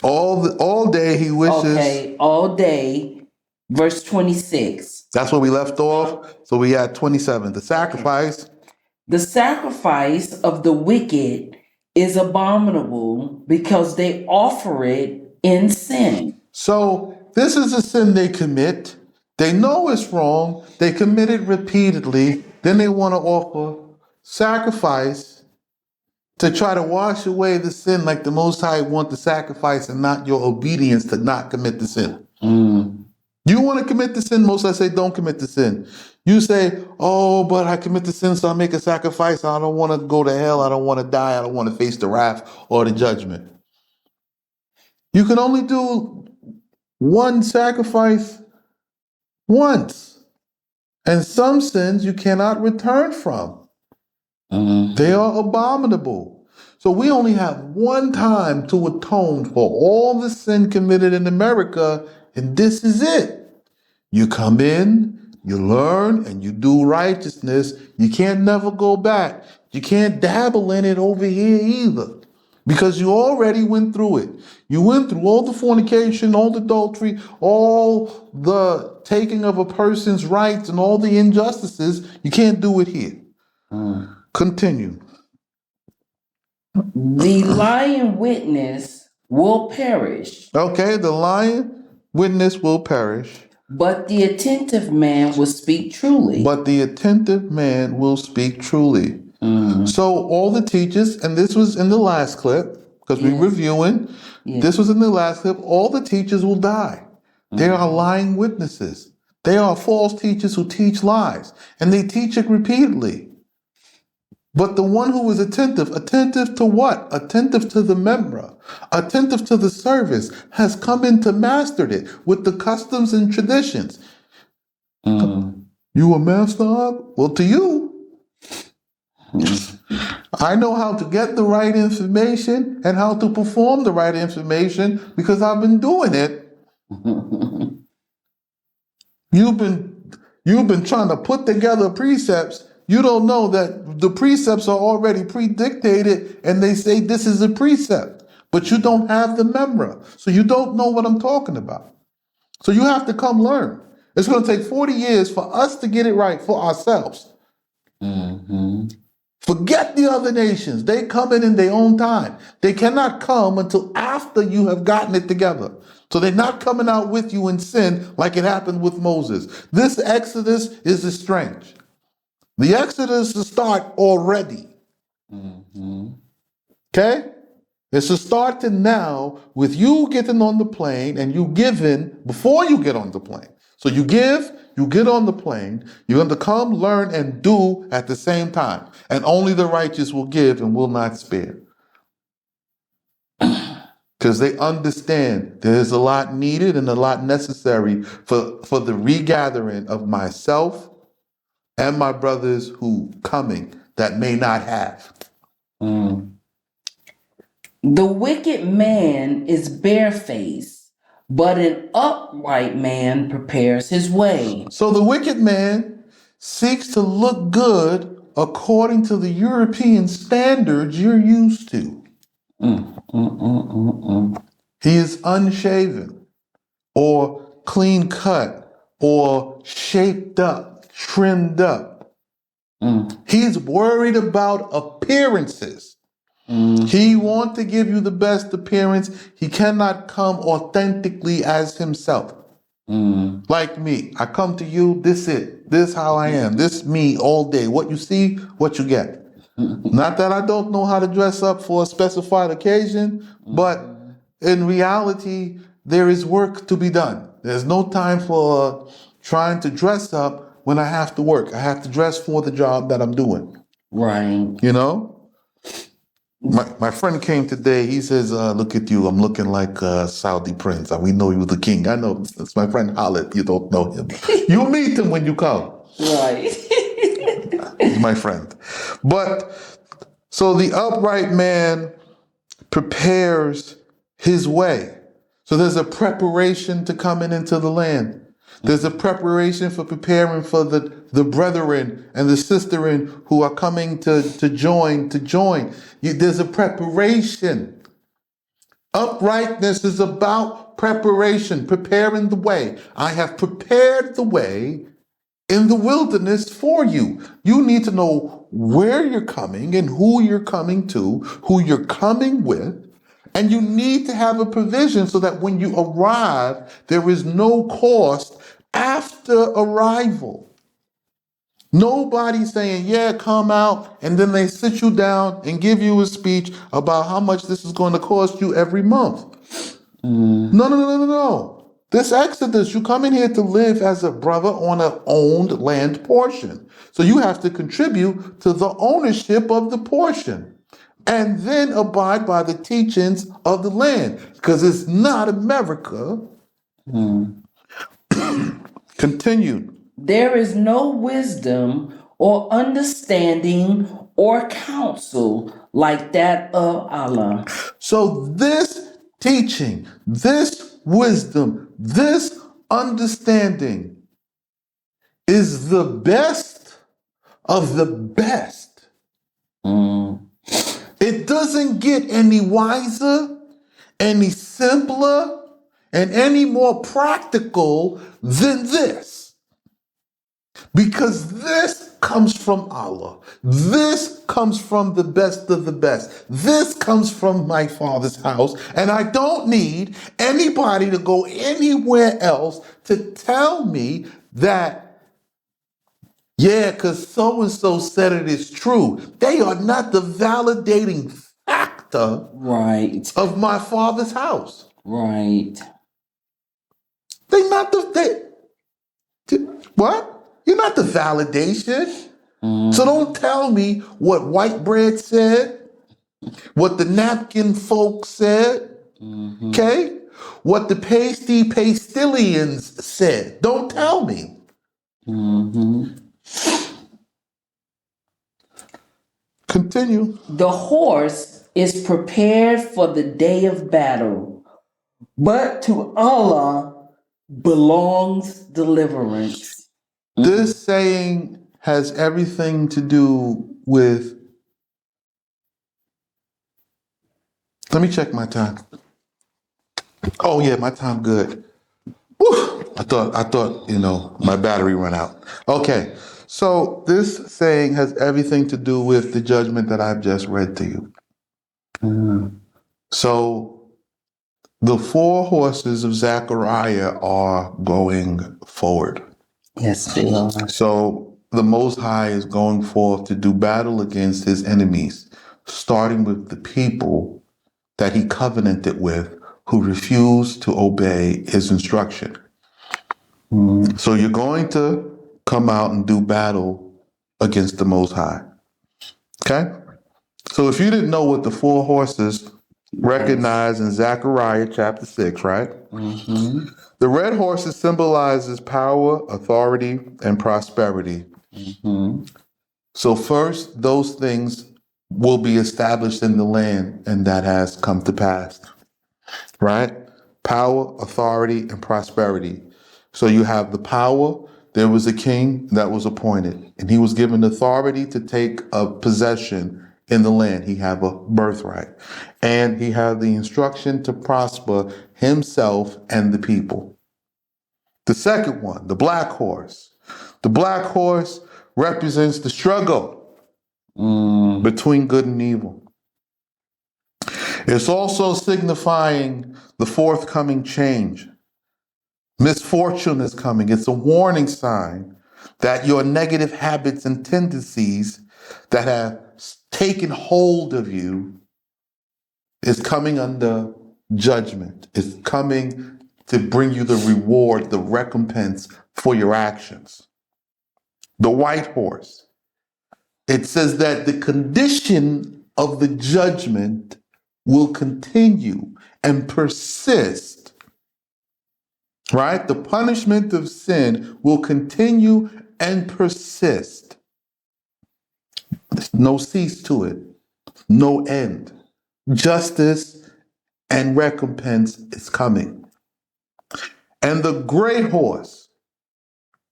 Speaker 1: All day he wishes.
Speaker 2: Okay, all day, verse 26.
Speaker 1: That's where we left off. So we had 27. The sacrifice.
Speaker 2: The sacrifice of the wicked is abominable because they offer it in sin.
Speaker 1: So this is a sin they commit. They know it's wrong. They commit it repeatedly. Then they want to offer sacrifice to try to wash away the sin, like the Most High want the sacrifice and not your obedience to not commit the sin. You want to commit the sin, Most High say, don't commit the sin. You say, oh, but I commit the sin, so I make a sacrifice. I don't want to go to hell. I don't want to die. I don't want to face the wrath or the judgment. You can only do one sacrifice once. And some sins you cannot return from. They are abominable. So we only have one time to atone for all the sin committed in America, and this is it. You come in, you learn, and you do righteousness. You can't never go back. You can't dabble in it over here either, because you already went through it. You went through all the fornication, all the adultery, all the taking of a person's rights, and all the injustices. You can't do it here. Continue.
Speaker 2: The lying witness will perish.
Speaker 1: Okay, the lying witness will perish.
Speaker 2: But the attentive man will speak truly.
Speaker 1: But the attentive man will speak truly. So all the teachers, and this was in the last clip, because we're reviewing, this was in the last clip, all the teachers will die. They are lying witnesses. They are false teachers who teach lies, and they teach it repeatedly. But the one who is attentive to what? Attentive to the memra, attentive to the service, has come in to master it with the customs and traditions. You a master of? Well, to you. I know how to get the right information and how to perform the right information because I've been doing it. You've been trying to put together precepts. You don't know that the precepts are already predictated and they say this is a precept. but you don't have the memra. So you don't know what I'm talking about. So you have to come learn. It's going to take 40 years for us to get it right for ourselves.
Speaker 2: Mm-hmm.
Speaker 1: Forget the other nations. They come in their own time. They cannot come until after you have gotten it together. So they're not coming out with you in sin like it happened with Moses. This Exodus is strange. The Exodus is start already.
Speaker 2: Mm-hmm.
Speaker 1: Okay? It's a starting now with you getting on the plane and you giving before you get on the plane. So you give, you get on the plane, you're going to come, learn, and do at the same time. And only the righteous will give and will not spare. Because they understand there's a lot needed and a lot necessary for the regathering of myself and my brothers who coming that may not have.
Speaker 2: Mm. The wicked man is barefaced, but an upright man prepares his way.
Speaker 1: So the wicked man seeks to look good according to the European standards you're used to.
Speaker 2: Mm, mm, mm, mm, mm.
Speaker 1: He is unshaven or clean cut or shaped up, trimmed up.
Speaker 2: Mm,
Speaker 1: He's worried about appearances.
Speaker 2: mm,
Speaker 1: He wants to give you the best appearance. He cannot come authentically as himself.
Speaker 2: mm.
Speaker 1: Like me, I come to you, this it. This how I am. This me all day. What you see, what you get. Not that I don't know how to dress up for a specified occasion, but in reality, there is work to be done. There's no time for trying to dress up when I have to work. I have to dress for the job that I'm doing.
Speaker 2: Right.
Speaker 1: You know? My friend came today. He says, look at you. I'm looking like a Saudi prince. We know you the king. I know. It's my friend Khalid. You don't know him. You meet him when you come.
Speaker 2: Right.
Speaker 1: He's my friend. But so the upright man prepares his way. So there's a preparation to coming into the land. There's a preparation for preparing for the brethren and the sisterin who are coming to join. There's a preparation. Uprightness is about preparation, preparing the way. I have prepared the way in the wilderness for you. You need to know where you're coming and who you're coming to, who you're coming with, and you need to have a provision so that when you arrive, there is no cost after arrival. Nobody saying, yeah, come out, and then they sit you down and give you a speech about how much this is going to cost you every month.
Speaker 2: Mm,
Speaker 1: No. This Exodus, you come in here to live as a brother on an owned land portion. So you have to contribute to the ownership of the portion and then abide by the teachings of the land because it's not America.
Speaker 2: mm.
Speaker 1: Continued.
Speaker 2: There is no wisdom or understanding or counsel like that of Allah.
Speaker 1: So this teaching, this wisdom, this understanding is the best of the best.
Speaker 2: Mm,
Speaker 1: It doesn't get any wiser, any simpler, and any more practical than this. Because this comes from Allah. This comes from the best of the best. This comes from my Father's house. And I don't need anybody to go anywhere else to tell me that, yeah, because so and so said it is true. They are not the validating factor
Speaker 2: right.
Speaker 1: of my Father's house.
Speaker 2: Right.
Speaker 1: They not what? You're not the validation.
Speaker 2: Mm,
Speaker 1: So don't tell me what white bread said, what the napkin folk said,
Speaker 2: mhm,
Speaker 1: okay? What the pastillions said. Don't tell me.
Speaker 2: mhm.
Speaker 1: Continue.
Speaker 2: The horse is prepared for the day of battle, but to Allah belongs deliverance.
Speaker 1: This saying has everything to do with Let me check my time. Oh yeah, my time good. Whew. I thought, my battery ran out. Okay. So this saying has everything to do with the judgment that I've just read to you. So the four horses of Zechariah are going forward.
Speaker 2: Yes, they are.
Speaker 1: So the Most High is going forth to do battle against his enemies, starting with the people that he covenanted with who refused to obey his instruction. So you're going to come out and do battle against the Most High. Okay? So if you didn't know what the four horses recognize in Zechariah chapter 6, right?
Speaker 2: Mm-hmm.
Speaker 1: The red horses symbolizes power, authority, and prosperity.
Speaker 2: Mm-hmm.
Speaker 1: So first, those things will be established in the land, and that has come to pass, right? Power, authority, and prosperity. So you have the power. There was a king that was appointed, and he was given authority to take a possession in the land. He had a birthright, and he had the instruction to prosper himself and the people. The second one, the black horse. The black horse represents the struggle between good and evil. It's also signifying the forthcoming change. Misfortune is coming. It's a warning sign that your negative habits and tendencies that have taken hold of you is coming under judgment. It's coming to bring you the reward, the recompense for your actions. The white horse. It says that the condition of the judgment will continue and persist, right? The punishment of sin will continue and persist. There's no cease to it, no end. Justice and recompense is coming. And the gray horse,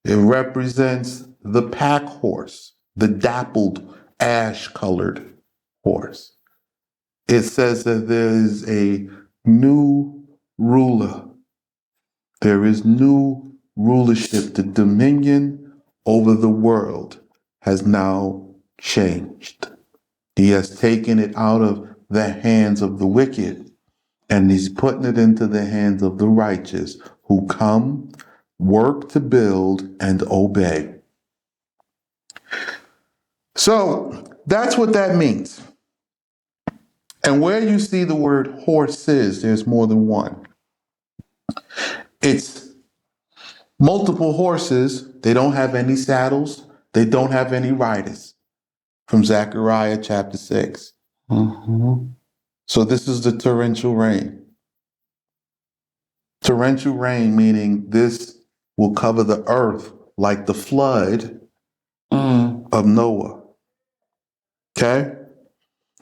Speaker 1: it represents the pack horse, the dappled ash colored horse. It says that there is a new ruler. There is new rulership. The dominion over the world has now changed. He has taken it out of the hands of the wicked and he's putting it into the hands of the righteous who come, work to build, and obey. So that's what that means. And where you see the word horses, there's more than one. It's multiple horses. They don't have any saddles. They don't have any riders. From Zechariah chapter 6.
Speaker 2: Mm-hmm.
Speaker 1: So this is the torrential rain. Torrential rain meaning this will cover the earth like the flood of Noah. Okay?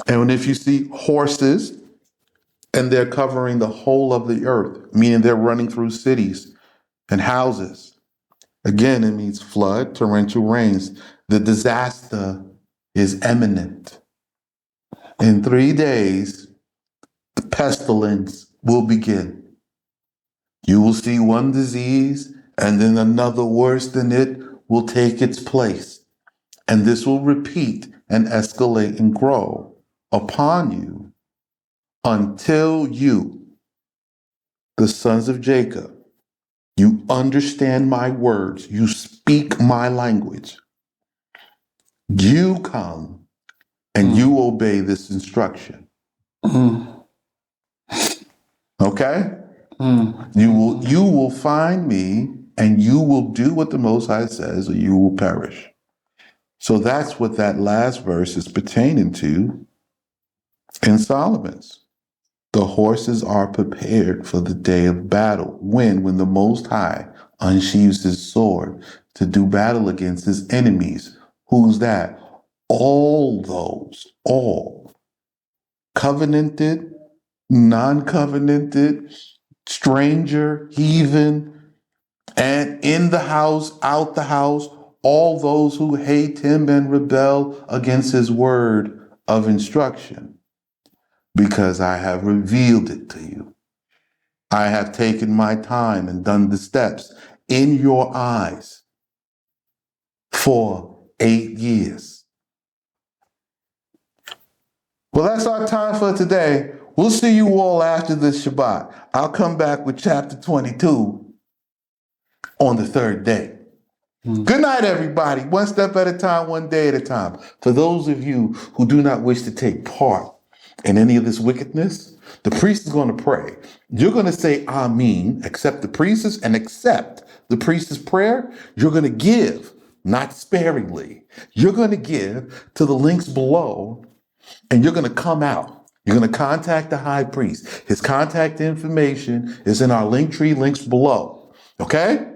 Speaker 1: And if you see horses and they're covering the whole of the earth, meaning they're running through cities and houses. Again, it means flood, torrential rains. The disaster is imminent. In 3 days, the pestilence will begin. You will see one disease, and then another worse than it will take its place. And this will repeat and escalate and grow upon you until you, the sons of Jacob, you understand my words, you speak my language. You come and you obey this instruction. Okay? You will find me and you will do what the Most High says or you will perish. So that's what that last verse is pertaining to in Solomon's. The horses are prepared for the day of battle. When the Most High unsheathes his sword to do battle against his enemies. Who's that? All covenanted, non-covenanted, stranger, heathen, and in the house, out the house, all those who hate him and rebel against his word of instruction. because I have revealed it to you. I have taken my time and done the steps in your eyes for 8 years. Well, that's our time for today. We'll see you all after the Shabbat. I'll come back with chapter 22 on the third day. Good night, everybody. One step at a time, one day at a time. For those of you who do not wish to take part in any of this wickedness, the priest is going to pray. You're going to say Amen, accept the priest's, and accept the priest's prayer. You're going to give, not sparingly. You're going to give to the links below, and you're going to come out. You're going to contact the high priest. His contact information is in our link tree links below. Okay?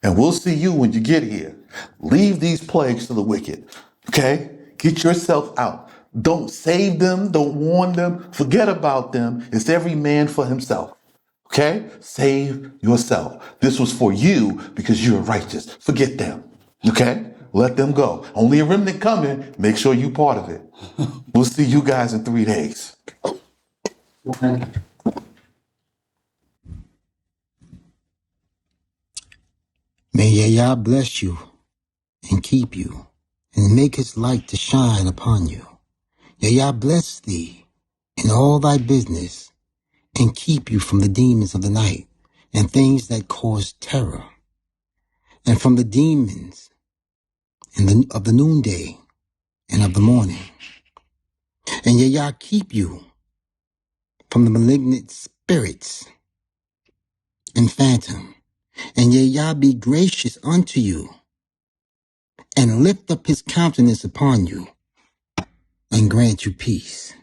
Speaker 1: And we'll see you when you get here. Leave these plagues to the wicked. Okay? Get yourself out. Don't save them. Don't warn them. Forget about them. It's every man for himself. Okay? Save yourself. This was for you because you are righteous. Forget them. Okay? Let them go. Only a remnant coming. Make sure you part of it. We'll see you guys in 3 days.
Speaker 3: May Yah bless you and keep you, and make his light to shine upon you. Yah bless thee in all thy business, and keep you from the demons of the night, and things that cause terror, and from the demons of the noonday and of the morning. And Yah keep you from the malignant spirits and phantom. And Yah be gracious unto you, and lift up his countenance upon you, and grant you peace.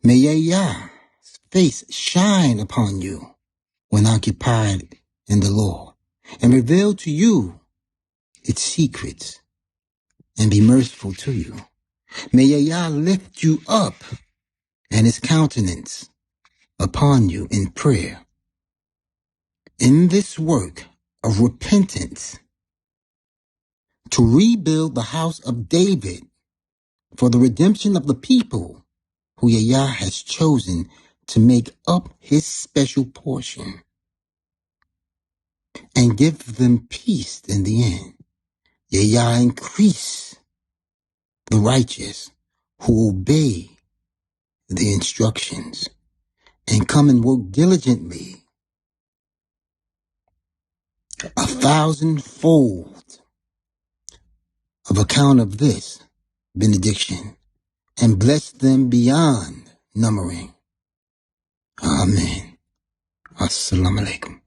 Speaker 3: May Yah's face shine upon you when occupied in the Lord, and reveal to you its secrets, and be merciful to you. May Yah lift you up, and his countenance upon you in prayer. In this work of repentance, to rebuild the house of David for the redemption of the people who Yah has chosen to make up his special portion, and give them peace in the end. Yah increase the righteous who obey the instructions and come and work diligently 1,000-fold of account of this benediction, and bless them beyond numbering. Amen. Assalamu alaikum.